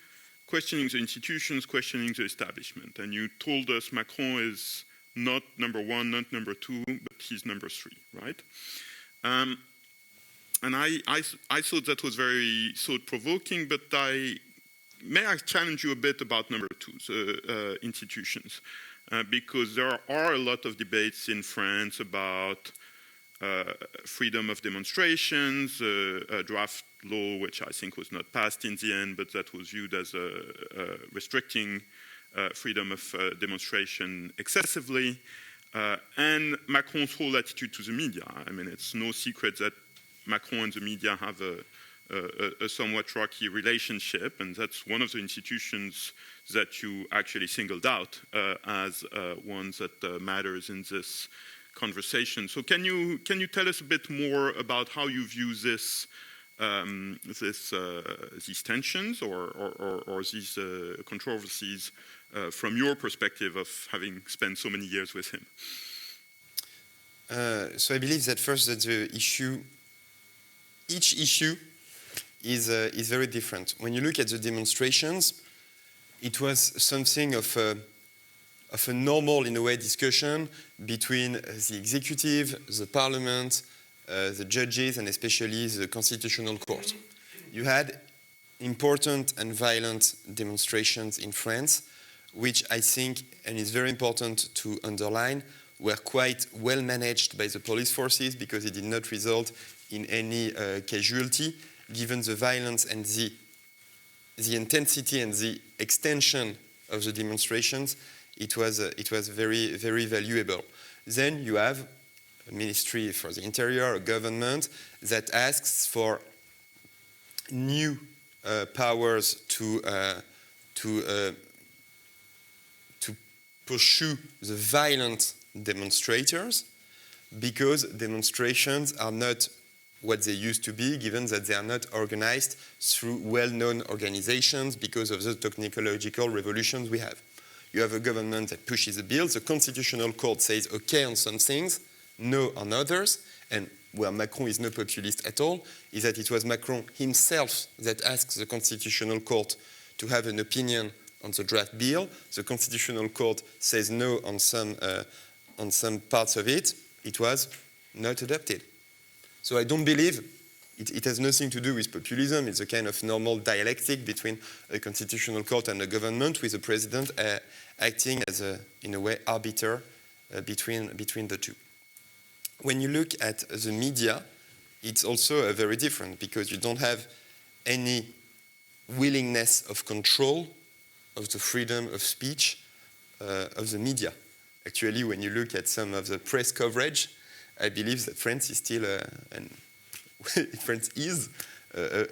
questioning the institutions, questioning the establishment. And you told us Macron is not number 1, not number 2, but he's number 3, right? And I thought that was very thought-provoking, but may I challenge you a bit about number 2, the institutions? Because there are a lot of debates in France about freedom of demonstrations, a draft law which I think was not passed in the end, but that was viewed as restricting freedom of demonstration excessively, and Macron's whole attitude to the media. I mean, it's no secret that Macron and the media have a somewhat rocky relationship, and that's one of the institutions that you actually singled out as one that matters in this conversation. So can you tell us a bit more about how you view these tensions or these controversies from your perspective of having spent so many years with him? So I believe that first that each issue is very different. When you look at the demonstrations, it was something of a normal, in a way, discussion between the executive, the parliament, the judges, and especially the constitutional court. You had important and violent demonstrations in France which I think, and is very important to underline, were quite well managed by the police forces because it did not result in any casualty, given the violence and the intensity and the extension of the demonstrations. It was very, very valuable. Then you have a ministry for the interior, a government that asks for new powers to pursue the violent demonstrators, because demonstrations are not what they used to be, given that they are not organized through well-known organizations because of the technological revolutions we have. You have a government that pushes a bill, the Constitutional Court says okay on some things, no on others, and where Macron is no populist at all, is that it was Macron himself that asked the Constitutional Court to have an opinion on the draft bill. The Constitutional Court says no on some parts of it. It was not adopted. So I don't believe it has nothing to do with populism. It's a kind of normal dialectic between the Constitutional Court and the government, with the president acting as in a way, arbiter between the two. When you look at the media, it's also very different, because you don't have any willingness of control of the freedom of speech of the media. Actually, when you look at some of the press coverage, I believe that France is still, France is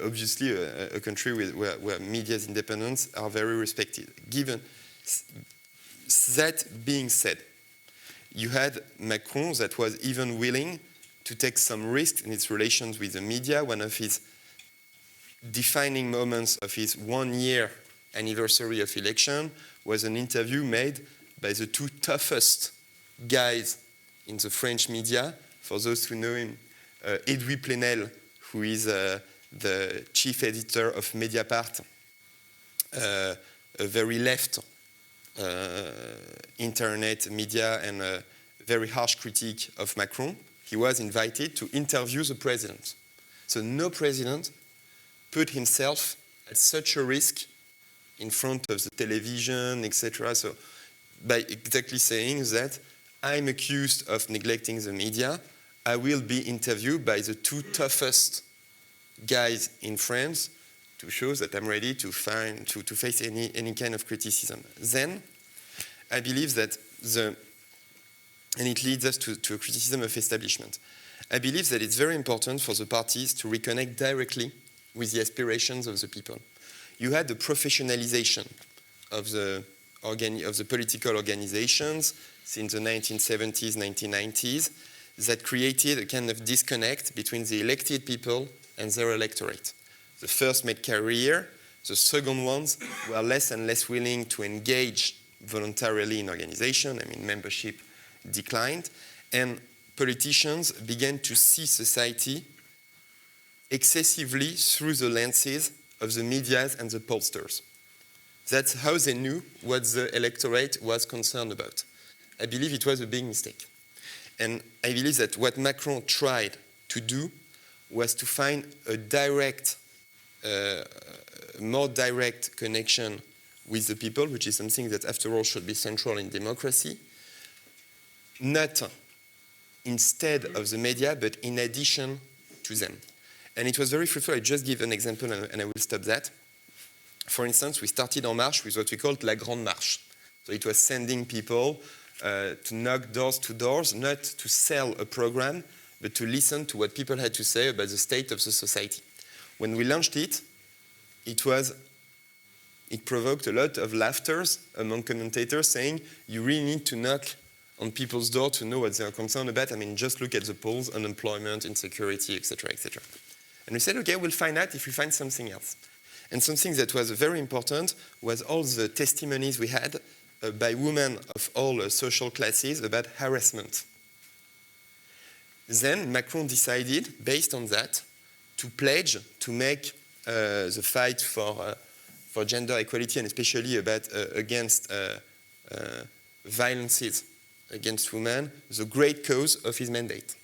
obviously a country where media's independence are very respected. Given that being said, you had Macron that was even willing to take some risks in its relations with the media. One of his defining moments of his 1-year anniversary of election was an interview made by the two toughest guys in the French media. For those who know him, Edoui Plenel, who is the chief editor of Mediapart, a very left internet media and a very harsh critique of Macron. He was invited to interview the president. So no president put himself at such a risk in front of the television, etc. So by exactly saying that I'm accused of neglecting the media, I will be interviewed by the two toughest guys in France to show that I'm ready to face any kind of criticism. Then I believe that and it leads us to a criticism of establishment. I believe that it's very important for the parties to reconnect directly with the aspirations of the people. You had the professionalization of the political organizations since the 1970s, 1990s, that created a kind of disconnect between the elected people and their electorate. The first made career, the second ones were less and less willing to engage voluntarily in organization. I mean, membership declined, and politicians began to see society excessively through the lenses of the media and the pollsters. That's how they knew what the electorate was concerned about. I believe it was a big mistake. And I believe that what Macron tried to do was to find a more direct connection with the people, which is something that, after all, should be central in democracy, not instead of the media, but in addition to them. And it was very fruitful. I just give an example, and I will stop that. For instance, we started En Marche with what we called La Grande Marche. So it was sending people to knock doors to doors, not to sell a program, but to listen to what people had to say about the state of the society. When we launched it, it provoked a lot of laughter among commentators, saying, you really need to knock on people's door to know what they are concerned about. I mean, just look at the polls, unemployment, insecurity, etc., etc. And we said, okay, we'll find out if we find something else. And something that was very important was all the testimonies we had by women of all social classes about harassment. Then Macron decided, based on that, to pledge to make the fight for gender equality, and especially against violences against women, the great cause of his mandate.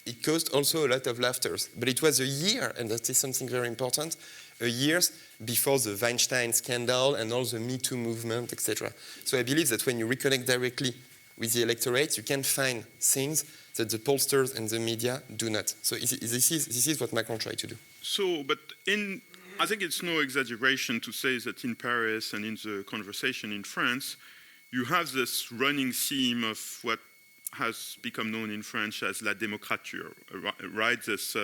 it caused also a lot of laughter. But it was a year, and that is something very important, a year before the Weinstein scandal and all the Me Too movement, etc. So I believe that when you reconnect directly with the electorate, you can find things that the pollsters and the media do not. So this is what Macron tried to do. So, but I think it's no exaggeration to say that in Paris and in the conversation in France, you have this running theme of what has become known in French as la démocrature, right? This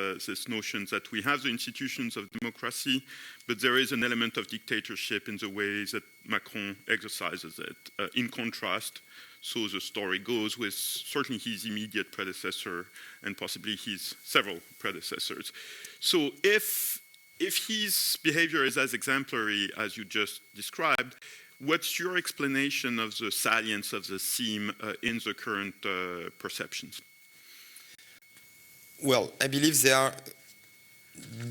notion that we have the institutions of democracy, but there is an element of dictatorship in the way that Macron exercises it. In contrast, so the story goes, with certainly his immediate predecessor and possibly his several predecessors. So if his behavior is as exemplary as you just described, what's your explanation of the salience of the theme in the current perceptions? Well, I believe there are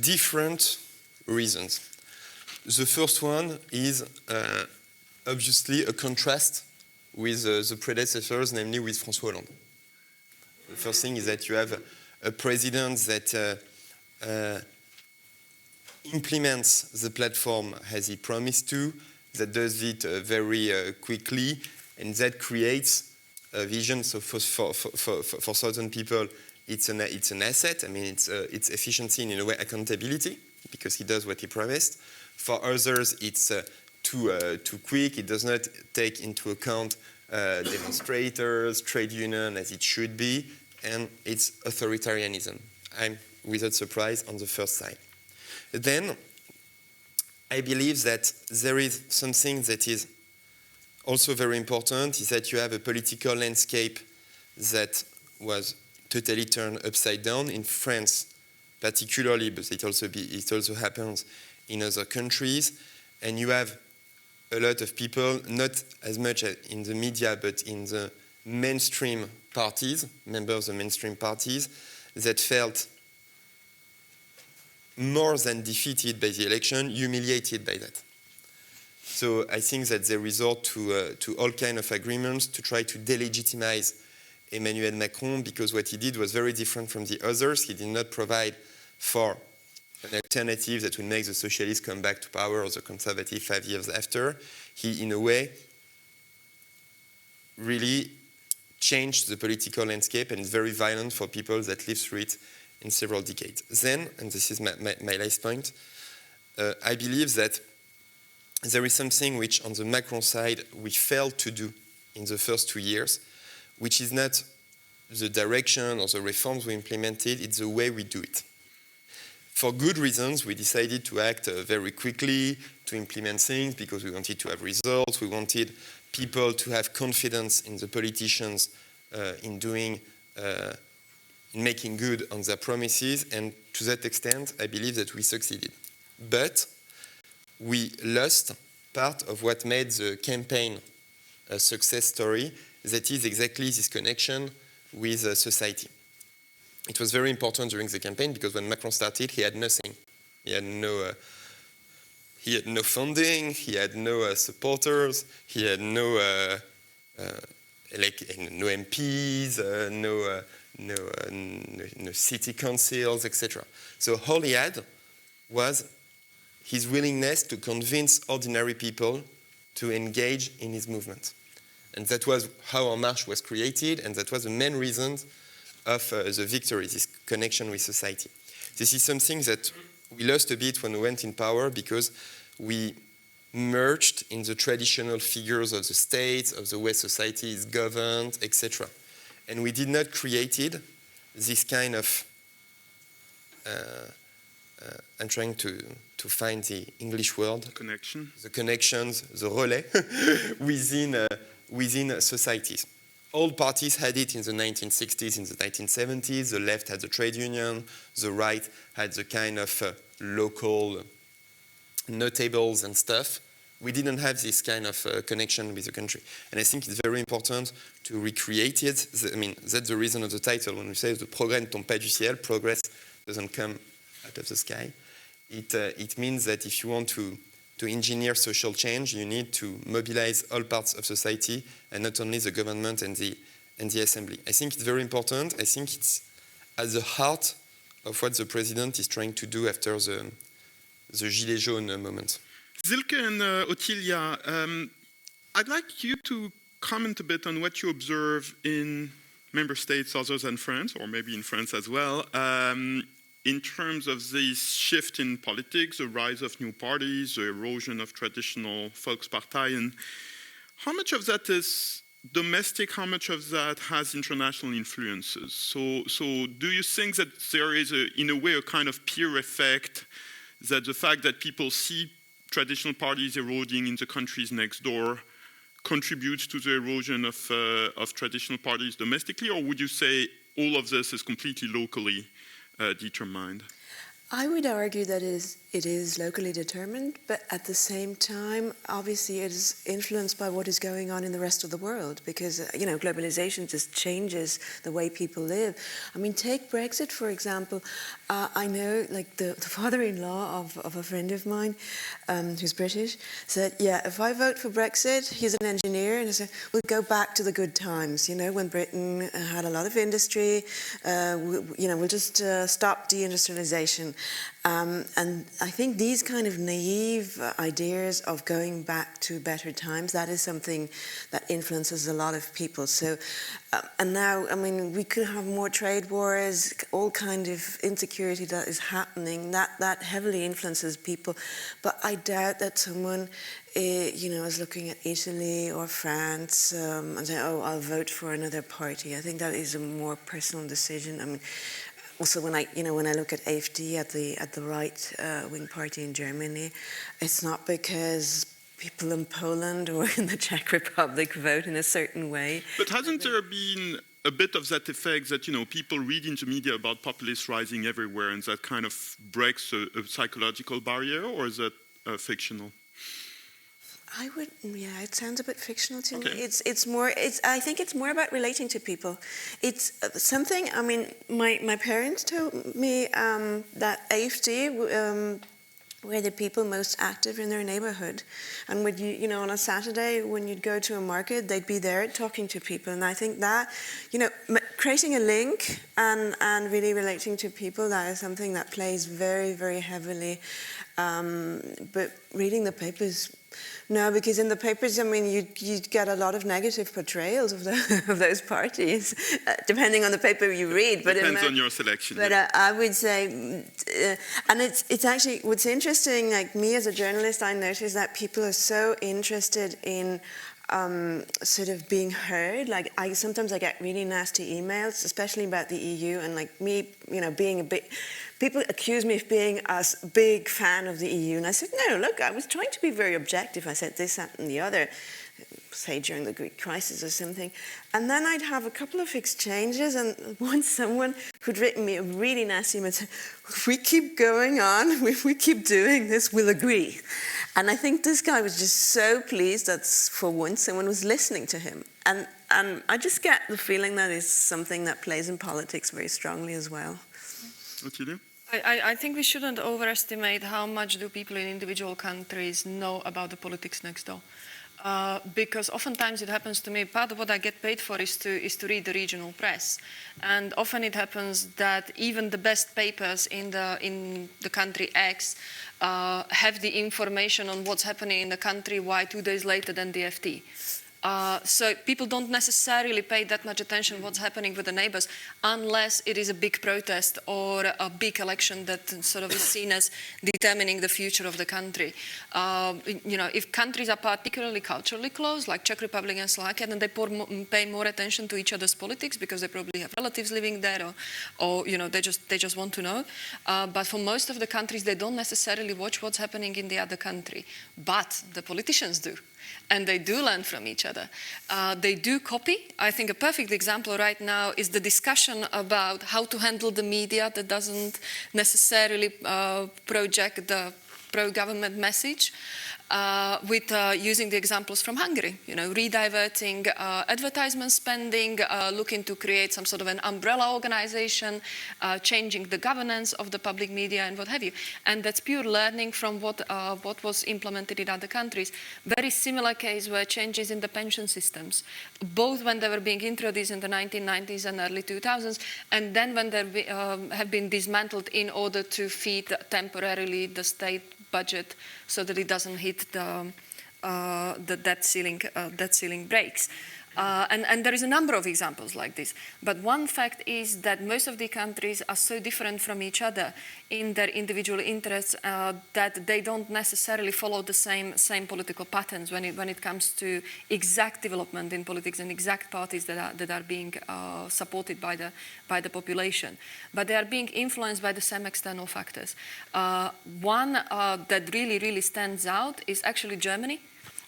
different reasons. The first one is obviously a contrast with the predecessors, namely with François Hollande. The first thing is that you have a president that implements the platform as he promised to, that does it very quickly, and that creates a vision. So for certain people, it's an asset. I mean, it's efficiency and in a way accountability, because he does what he promised. For others, it's too quick. It does not take into account demonstrators, trade union as it should be, and it's authoritarianism. I'm without surprise on the first side. Then I believe that there is something that is also very important, is that you have a political landscape that was totally turned upside down in France, particularly, but it also happens in other countries, and you have a lot of people, not as much in the media, but in the mainstream parties, members of mainstream parties, that felt more than defeated by the election, humiliated by that. So I think that they resort to all kinds of agreements to try to delegitimize Emmanuel Macron, because what he did was very different from the others. He did not provide for an alternative that would make the socialists come back to power or the conservative 5 years after. He, in a way, really changed the political landscape, and is very violent for people that live through it in several decades. Then, and this is my last point, I believe that there is something which on the Macron side we failed to do in the first 2 years, which is not the direction or the reforms we implemented, it's the way we do it. For good reasons, we decided to act very quickly, to implement things, because we wanted to have results, we wanted people to have confidence in the politicians in making good on their promises, and to that extent, I believe that we succeeded. But we lost part of what made the campaign a success story, that is exactly this connection with society. It was very important during the campaign, because when Macron started, he had nothing. He had no funding, he had no supporters, he had no MPs, no city councils, etc. So all he had was his willingness to convince ordinary people to engage in his movement. And that was how En Marche was created, and that was the main reason of the victory, this connection with society. This is something that we lost a bit when we went in power, because we merged in the traditional figures of the state, of the way society is governed, etc. And we did not create this kind of, I'm trying to find the English word. Connection. The connections, the relay within societies. All parties had it in the 1960s, in the 1970s. The left had the trade union, the right had the kind of local notables and stuff. We didn't have this kind of connection with the country. And I think it's very important to recreate it. I mean, that's the reason of the title. When we say the progrès ne tombe pas du ciel, progress doesn't come out of the sky. It means that if you want to engineer social change, you need to mobilize all parts of society, and not only the government and the assembly. I think it's very important. I think it's at the heart of what the president is trying to do after the Gilets jaunes moment. Silke and Ottilia, I'd like you to comment a bit on what you observe in member states other than France, or maybe in France as well, in terms of this shift in politics, the rise of new parties, the erosion of traditional Volksparteien. How much of that is domestic? How much of that has international influences? So do you think that there is, in a way, a kind of peer effect, that the fact that people see traditional parties eroding in the countries next door contributes to the erosion of traditional parties domestically, or would you say all of this is completely locally determined? I would argue that it is locally determined, but at the same time, obviously it is influenced by what is going on in the rest of the world, because, globalization just changes the way people live. I mean, take Brexit, for example. I know, like, the father-in-law of a friend of mine, who's British, said, yeah, if I vote for Brexit, he's an engineer, and he said, we'll go back to the good times, when Britain had a lot of industry, we'll just stop deindustrialization. And I think these kind of naive ideas of going back to better times, that is something that influences a lot of people. So, and now, I mean, we could have more trade wars, all kind of insecurity that is happening, that heavily influences people. But I doubt that someone, is looking at Italy or France and saying, oh, I'll vote for another party. I think that is a more personal decision. I mean, also, when I look at AfD, at the right-wing party in Germany, it's not because people in Poland or in the Czech Republic vote in a certain way. But hasn't there been a bit of that effect that, people read in the media about populists rising everywhere, and that kind of breaks a psychological barrier, or is that fictional? It sounds a bit fictional to Okay. me. I think it's more about relating to people. It's something, I mean, my parents told me that AfD were the people most active in their neighborhood. And when on a Saturday, when you'd go to a market, they'd be there talking to people. And I think that, creating a link and really relating to people, that is something that plays very, very heavily. But reading the papers, no, because in the papers, I mean, you get a lot of negative portrayals of those parties, depending on the paper you read. But depends on your selection. But yeah. I would say, and it's actually what's interesting. Like me as a journalist, I notice that people are so interested in sort of being heard. Like sometimes I get really nasty emails, especially about the EU, and like me, being a bit. People accuse me of being a big fan of the EU, and I said, no, look, I was trying to be very objective. I said this, that, and the other, say during the Greek crisis or something. And then I'd have a couple of exchanges, and once someone who'd written me a really nasty email said, if we keep going on, if we keep doing this, we'll agree. And I think this guy was just so pleased that for once someone was listening to him. And I just get the feeling that is something that plays in politics very strongly as well. Ottilia? I think we shouldn't overestimate how much do people in individual countries know about the politics next door. Because oftentimes it happens to me, part of what I get paid for is to read the regional press. And often it happens that even the best papers in the country X have the information on what's happening in the country Y 2 days later than the FT. So people don't necessarily pay that much attention what's happening with the neighbors unless it is a big protest or a big election that sort of is seen as determining the future of the country. If countries are particularly culturally close, like Czech Republic and Slovakia, then they pay more attention to each other's politics because they probably have relatives living there, or they just want to know. But for most of the countries, they don't necessarily watch what's happening in the other country. But the politicians do. And they do learn from each other. They do copy. I think a perfect example right now is the discussion about how to handle the media that doesn't necessarily project the pro-government message. with using the examples from Hungary, rediverting advertisement spending, looking to create some sort of an umbrella organization, changing the governance of the public media and what have you. And that's pure learning from what was implemented in other countries. Very similar case were changes in the pension systems, both when they were being introduced in the 1990s and early 2000s, and then when they have been dismantled in order to feed temporarily the state budget so that it doesn't hit the debt ceiling breaks. And there is a number of examples like this. But one fact is that most of the countries are so different from each other in their individual interests that they don't necessarily follow the same political patterns when it comes to exact development in politics and exact parties that are being supported by the population. But they are being influenced by the same external factors. One that really stands out is actually Germany.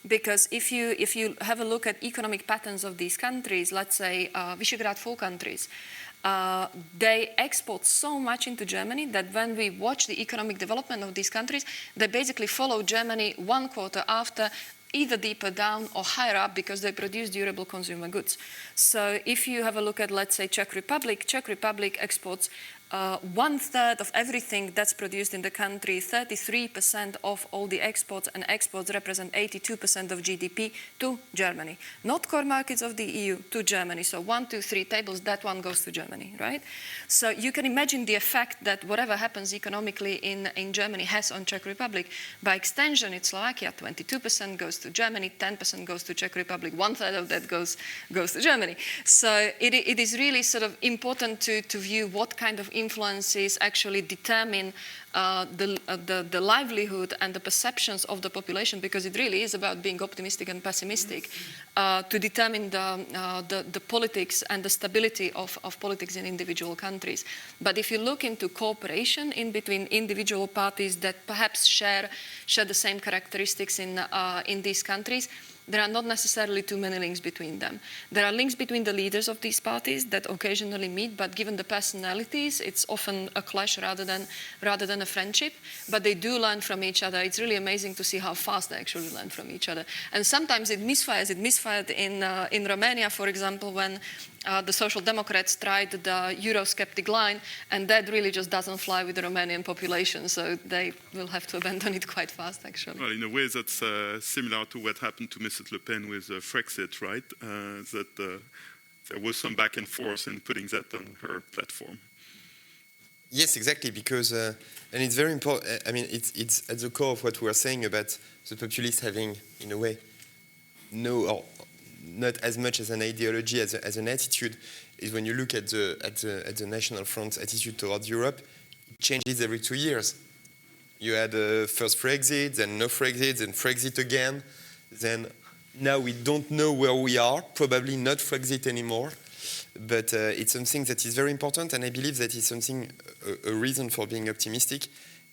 Because if you have a look at economic patterns of these countries, let's say Visegrad 4 countries, they export so much into Germany that when we watch the economic development of these countries, they basically follow Germany one quarter after, either deeper down or higher up because they produce durable consumer goods. So if you have a look at, let's say, Czech Republic exports 1/3 of everything that's produced in the country, 33% of all the exports, and exports represent 82% of GDP to Germany. Not core markets of the EU, to Germany. So 1, 2, 3 tables, that one goes to Germany, right? So you can imagine the effect that whatever happens economically in Germany has on Czech Republic. By extension, in Slovakia, 22% goes to Germany, 10% goes to Czech Republic, 1/3 of that goes to Germany. So it is really sort of important to view what kind of influences actually determine the livelihood and the perceptions of the population, because it really is about being optimistic and pessimistic to determine the politics and the stability of politics in individual countries. But if you look into cooperation in between individual parties that perhaps share the same characteristics in these countries, there are not necessarily too many links between them. There are links between the leaders of these parties that occasionally meet, but given the personalities, it's often a clash rather than a friendship. But they do learn from each other. It's really amazing to see how fast they actually learn from each other. And sometimes it misfires. It misfired in Romania, for example, when the Social Democrats tried the Eurosceptic line, and that really just doesn't fly with the Romanian population, so they will have to abandon it quite fast, actually. Well, in a way, that's similar to what happened to Mrs. Le Pen with Frexit, right? There was some back and forth in putting that on her platform. Yes, exactly, because, and it's very important, I mean, it's at the core of what we are saying about the populists having, in a way, not as much as an ideology as an attitude, is when you look at the National Front's attitude towards Europe, it changes every 2 years. You had first Frexit, then no Frexit, then Frexit again, then now we don't know where we are, probably not Frexit anymore, but it's something that is very important, and I believe that is something, a reason for being optimistic,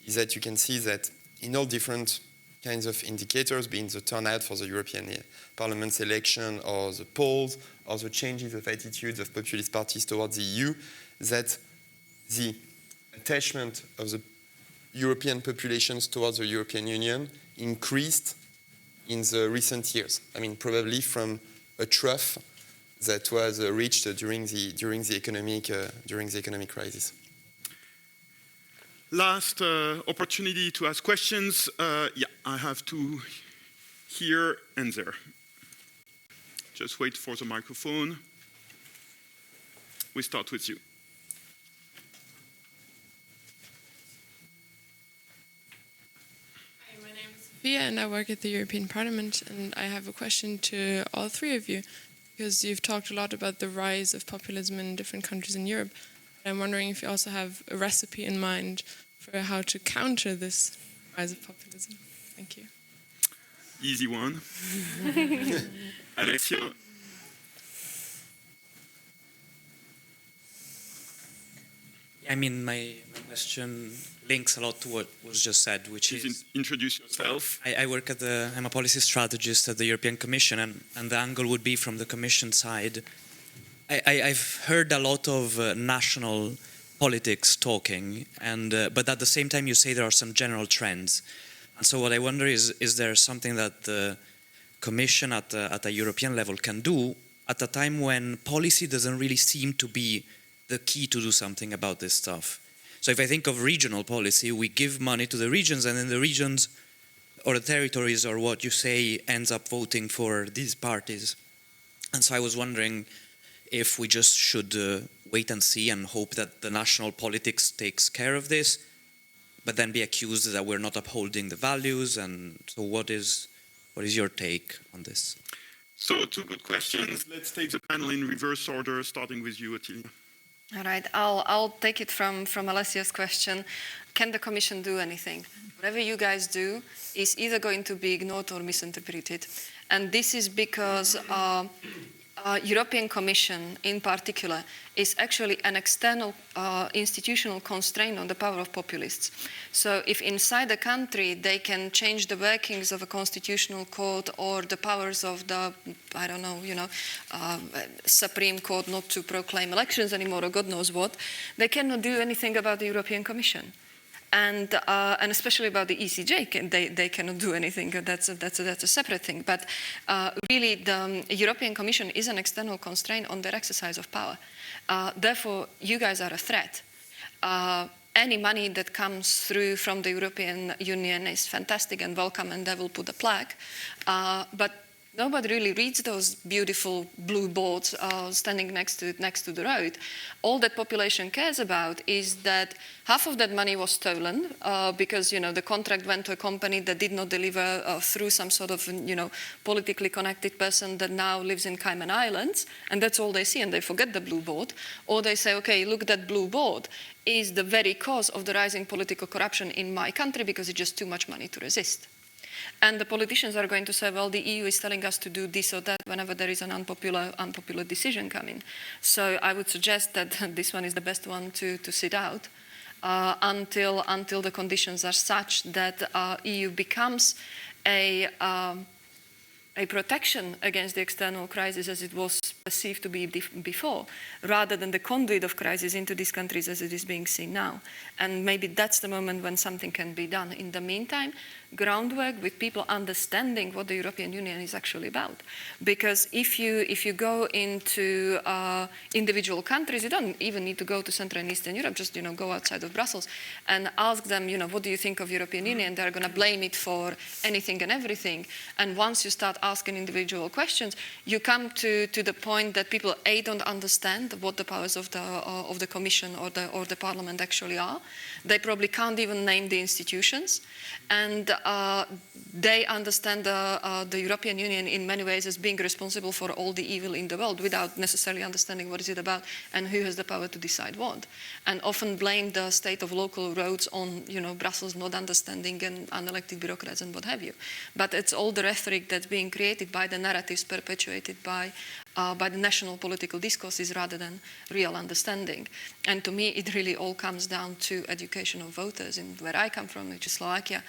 is that you can see that in all different kinds of indicators, being the turnout for the European Parliament's election, or the polls, or the changes of attitudes of populist parties towards the EU, that the attachment of the European populations towards the European Union increased in the recent years. I mean, probably from a trough that was reached during the economic crisis. Last opportunity to ask questions. Yeah, I have two here and there. Just wait for the microphone. We start with you. Hi, my name is Sophia and I work at the European Parliament, and I have a question to all three of you, because you've talked a lot about the rise of populism in different countries in Europe. I'm wondering if you also have a recipe in mind for how to counter this rise of populism. Thank you. Easy one. Alexia? I mean, my question links a lot to what was just said, which is... Introduce yourself. I'm a policy strategist at the European Commission, and the angle would be from the Commission side. I've heard a lot of national politics talking, but at the same time you say there are some general trends. And so what I wonder is there something that the Commission at a European level can do at a time when policy doesn't really seem to be the key to do something about this stuff? So if I think of regional policy, we give money to the regions, and then the regions or the territories or what you say ends up voting for these parties. And so I was wondering if we just should wait and see and hope that the national politics takes care of this, but then be accused that we're not upholding the values. And so what is your take on this? So, two good questions. Let's take the panel in reverse order, starting with you, Attilia. All right, I'll take it from Alessia's question. Can the Commission do anything? Whatever you guys do is either going to be ignored or misinterpreted. And this is because European Commission in particular is actually an external institutional constraint on the power of populists. So if inside the country they can change the workings of a constitutional court or the powers of the, I don't know, Supreme Court not to proclaim elections anymore or God knows what, they cannot do anything about the European Commission. And especially about the ECJ, they cannot do anything. That's a separate thing. But really, the European Commission is an external constraint on their exercise of power. Therefore, you guys are a threat. Any money that comes through from the European Union is fantastic and welcome, and they will put a plaque. But nobody really reads those beautiful blue boards standing next to the road. All that population cares about is that half of that money was stolen because the contract went to a company that did not deliver through some sort of politically connected person that now lives in Cayman Islands, and that's all they see, and they forget the blue board. Or they say, okay, look, that blue board is the very cause of the rising political corruption in my country because it's just too much money to resist. And the politicians are going to say, well, the EU is telling us to do this or that whenever there is an unpopular decision coming. So I would suggest that this one is the best one to sit out until the conditions are such that EU becomes a protection against the external crisis as it was perceived to be before, rather than the conduit of crisis into these countries as it is being seen now. And maybe that's the moment when something can be done. In the meantime, groundwork with people understanding what the European Union is actually about. Because if you go into individual countries, you don't even need to go to Central and Eastern Europe, just go outside of Brussels and ask them, what do you think of European Union? They're going to blame it for anything and everything. And once you start asking individual questions, you come to the point that people don't understand what the powers of the Commission or the Parliament actually are. They probably can't even name the institutions, and they understand the European Union in many ways as being responsible for all the evil in the world without necessarily understanding what is it about and who has the power to decide what, and often blame the state of local roads on Brussels not understanding and unelected bureaucrats and what have you. But it's all the rhetoric that's being created by the narratives perpetuated by the national political discourses rather than real understanding. And to me, it really all comes down to education of voters. In where I come from, which is Slovakia,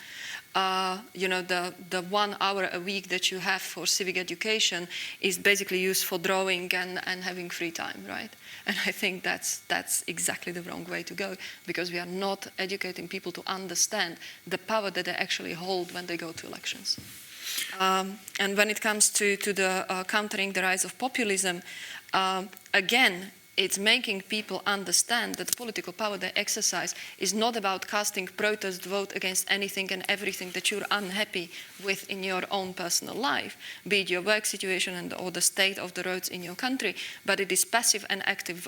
the 1 hour a week that you have for civic education is basically used for drawing and having free time, right? And I think that's exactly the wrong way to go, because we are not educating people to understand the power that they actually hold when they go to elections. And when it comes to the countering the rise of populism, again, it's making people understand that the political power they exercise is not about casting protest vote against anything and everything that you're unhappy with in your own personal life, be it your work situation or the state of the roads in your country, but it is passive and active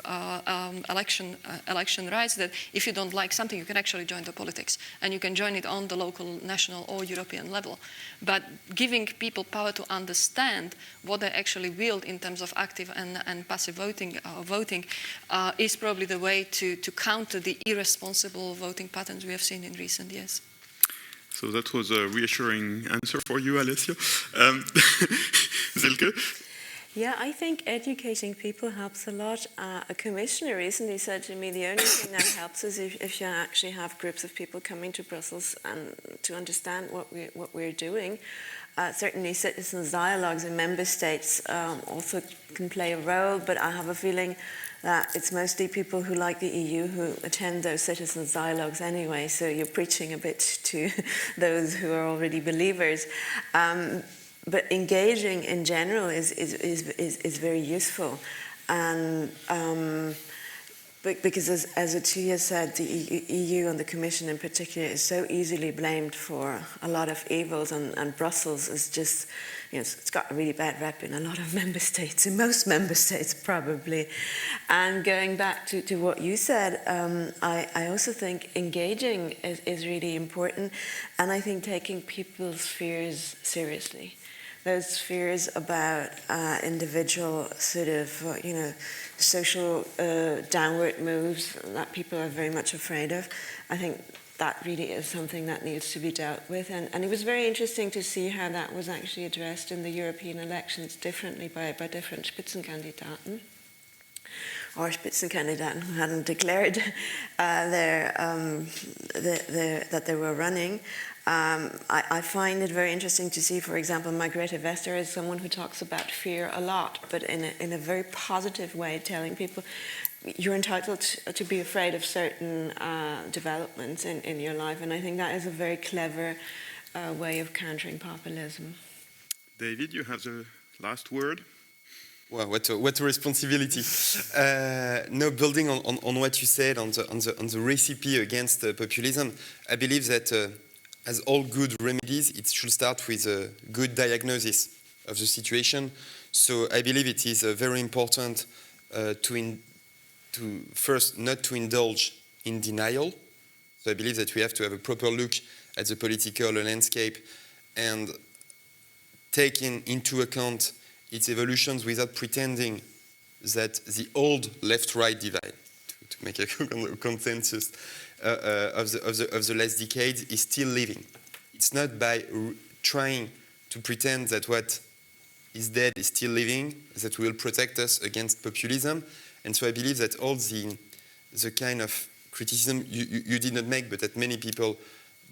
election rights that if you don't like something, you can actually join the politics, and you can join it on the local, national or European level. But giving people power to understand what they actually wield in terms of active and passive voting is probably the way to counter the irresponsible voting patterns we have seen in recent years. So that was a reassuring answer for you, Alessia. Silke? Yeah, I think educating people helps a lot. A commissioner recently said to me, the only thing that helps is if you actually have groups of people coming to Brussels and to understand what we're doing. Certainly citizens' dialogues in member states also can play a role, but I have a feeling that it's mostly people who like the EU who attend those citizens' dialogues anyway, so you're preaching a bit to those who are already believers. But engaging in general is very useful. And because as Atiya said, the EU and the Commission in particular is so easily blamed for a lot of evils, and Brussels is just, it's got a really bad rep in a lot of member states, in most member states probably. And going back to what you said, I also think engaging is really important, and I think taking people's fears seriously. Those fears about individual sort of, social downward moves that people are very much afraid of. I think that really is something that needs to be dealt with. And it was very interesting to see how that was actually addressed in the European elections differently by different Spitzenkandidaten. Or Spitzenkandidaten who hadn't declared that they were running. I find it very interesting to see, for example, Margrethe Vestager is someone who talks about fear a lot, but in a very positive way, telling people you're entitled to be afraid of certain developments in your life. And I think that is a very clever way of countering populism. David, you have the last word. Well, what a responsibility. No, building on what you said on the recipe against populism, I believe that as all good remedies, it should start with a good diagnosis of the situation. So I believe it is very important to first not to indulge in denial. So I believe that we have to have a proper look at the political landscape and taking into account its evolutions without pretending that the old left-right divide, to make a consensus of the last decades, is still living. It's not by trying to pretend that what is dead is still living that will protect us against populism. And so I believe that all the kind of criticism you did not make, but that many people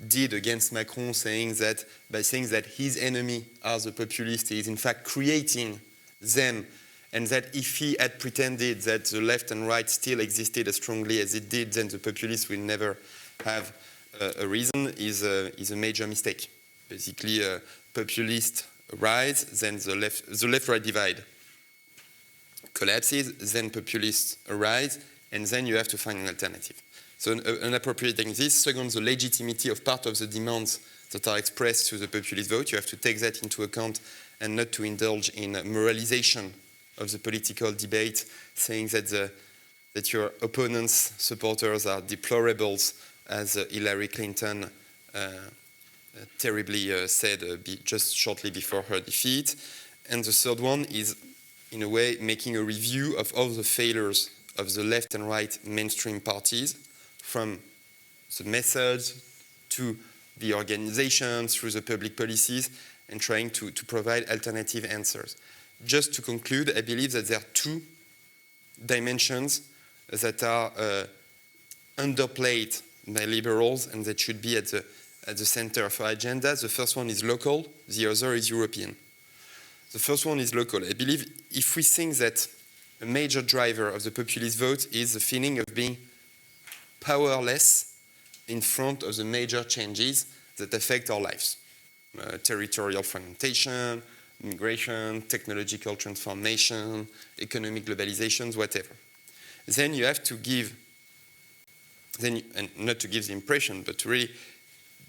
did against Macron, saying that by saying that his enemy are the populists, he is in fact creating them, and that if he had pretended that the left and right still existed as strongly as it did, then the populists will never have a reason, is a major mistake. Basically, populists rise, then the left-right divide collapses, then populists arise, and then you have to find an alternative. So an appropriate diagnosis. Second, the legitimacy of part of the demands that are expressed through the populist vote. You have to take that into account and not to indulge in moralization of the political debate, saying that your opponent's supporters are deplorables, as Hillary Clinton terribly said just shortly before her defeat. And the third one is, in a way, making a review of all the failures of the left and right mainstream parties, from the methods to the organization, through the public policies, and trying to provide alternative answers. Just to conclude, I believe that there are two dimensions that are underplayed by liberals and that should be at the center of our agenda. The first one is local, the other is European. The first one is local. I believe if we think that a major driver of the populist vote is the feeling of being powerless in front of the major changes that affect our lives. Territorial fragmentation, migration, technological transformation, economic globalizations, whatever. Then you have to give, and not to give the impression, but to really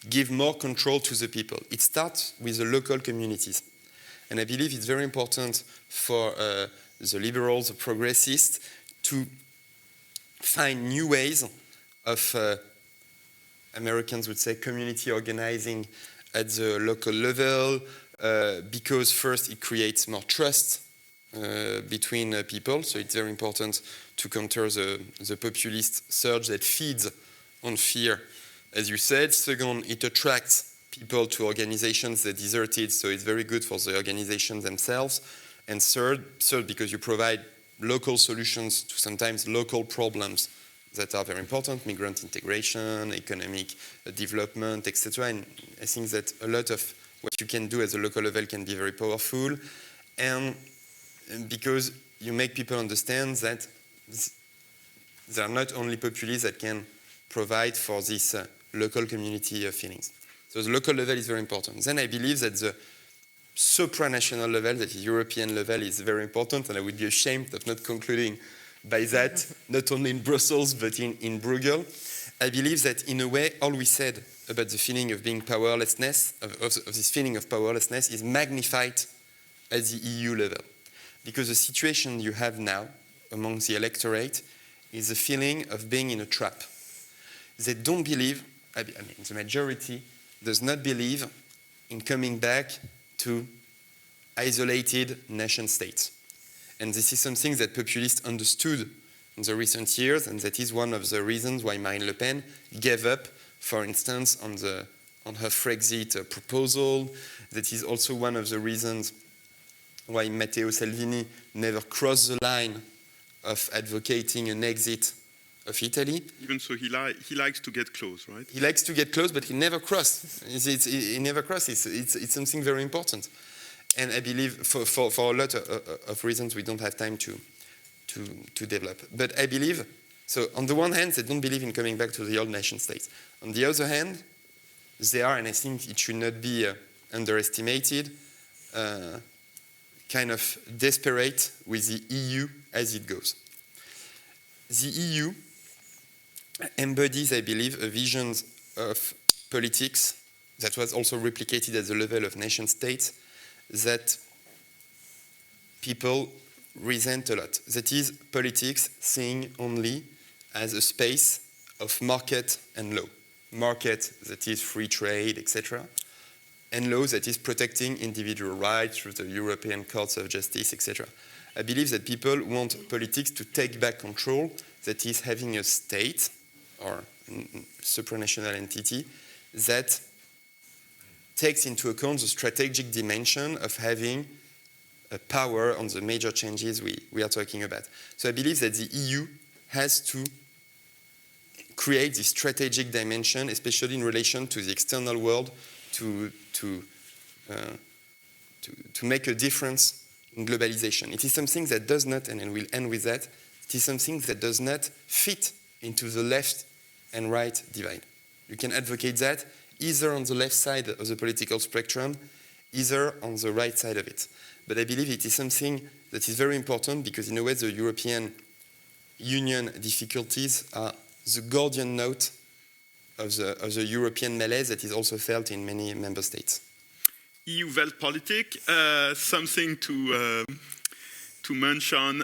give more control to the people. It starts with the local communities. And I believe it's very important for the liberals, the progressists, to find new ways of, Americans would say, community organizing at the local level, because first it creates more trust between people, so it's very important to counter the populist surge that feeds on fear, as you said. Second, it attracts people to organizations that deserted, so it's very good for the organizations themselves. And third, because you provide local solutions to sometimes local problems that are very important, migrant integration, economic development, etc. And I think that a lot of what you can do at the local level can be very powerful. And because you make people understand that there are not only populists that can provide for this local community feelings. So the local level is very important. Then I believe that the supranational level, that is European level, is very important, and I would be ashamed of not concluding by that, not only in Brussels, but in Bruegel. I believe that in a way, all we said about the feeling of being powerlessness, of this feeling of powerlessness, is magnified at the EU level. Because the situation you have now among the electorate is a feeling of being in a trap. They don't believe, I mean, the majority does not believe in coming back to isolated nation states. And this is something that populists understood in the recent years, and that is one of the reasons why Marine Le Pen gave up, for instance, on her Frexit proposal. That is also one of the reasons why Matteo Salvini never crossed the line of advocating an exit of Italy. Even so, he likes to get close, right? He likes to get close, but he never crossed. He never crossed. It's something very important. And I believe for a lot of reasons we don't have time to develop. But I believe, so on the one hand, they don't believe in coming back to the old nation states. On the other hand, they are, and I think it should not be underestimated, kind of desperate with the EU as it goes. The EU embodies, I believe, a vision of politics that was also replicated at the level of nation states that people resent a lot. That is, politics seen only as a space of market and law. Market, that is free trade, etc., and law that is protecting individual rights through the European Courts of Justice, etc. I believe that people want politics to take back control, that is having a state or a supranational entity that takes into account the strategic dimension of having a power on the major changes we are talking about. So I believe that the EU has to create this strategic dimension, especially in relation to the external world, to make a difference in globalization. It is something that does not, and I will end with that, it is something that does not fit into the left and right divide. You can advocate that either on the left side of the political spectrum, either on the right side of it. But I believe it is something that is very important because in a way the European Union difficulties are the guardian note of the European malaise that is also felt in many member states. EU Weltpolitik, something to mention.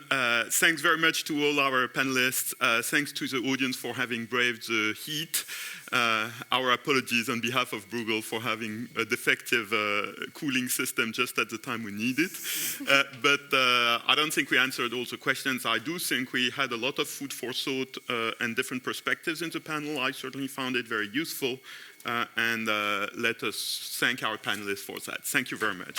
Thanks very much to all our panelists. Thanks to the audience for having braved the heat. Our apologies on behalf of Bruegel for having a defective cooling system just at the time we need it. But I don't think we answered all the questions. I do think we had a lot of food for thought and different perspectives in the panel. I certainly found it very useful. And let us thank our panelists for that. Thank you very much.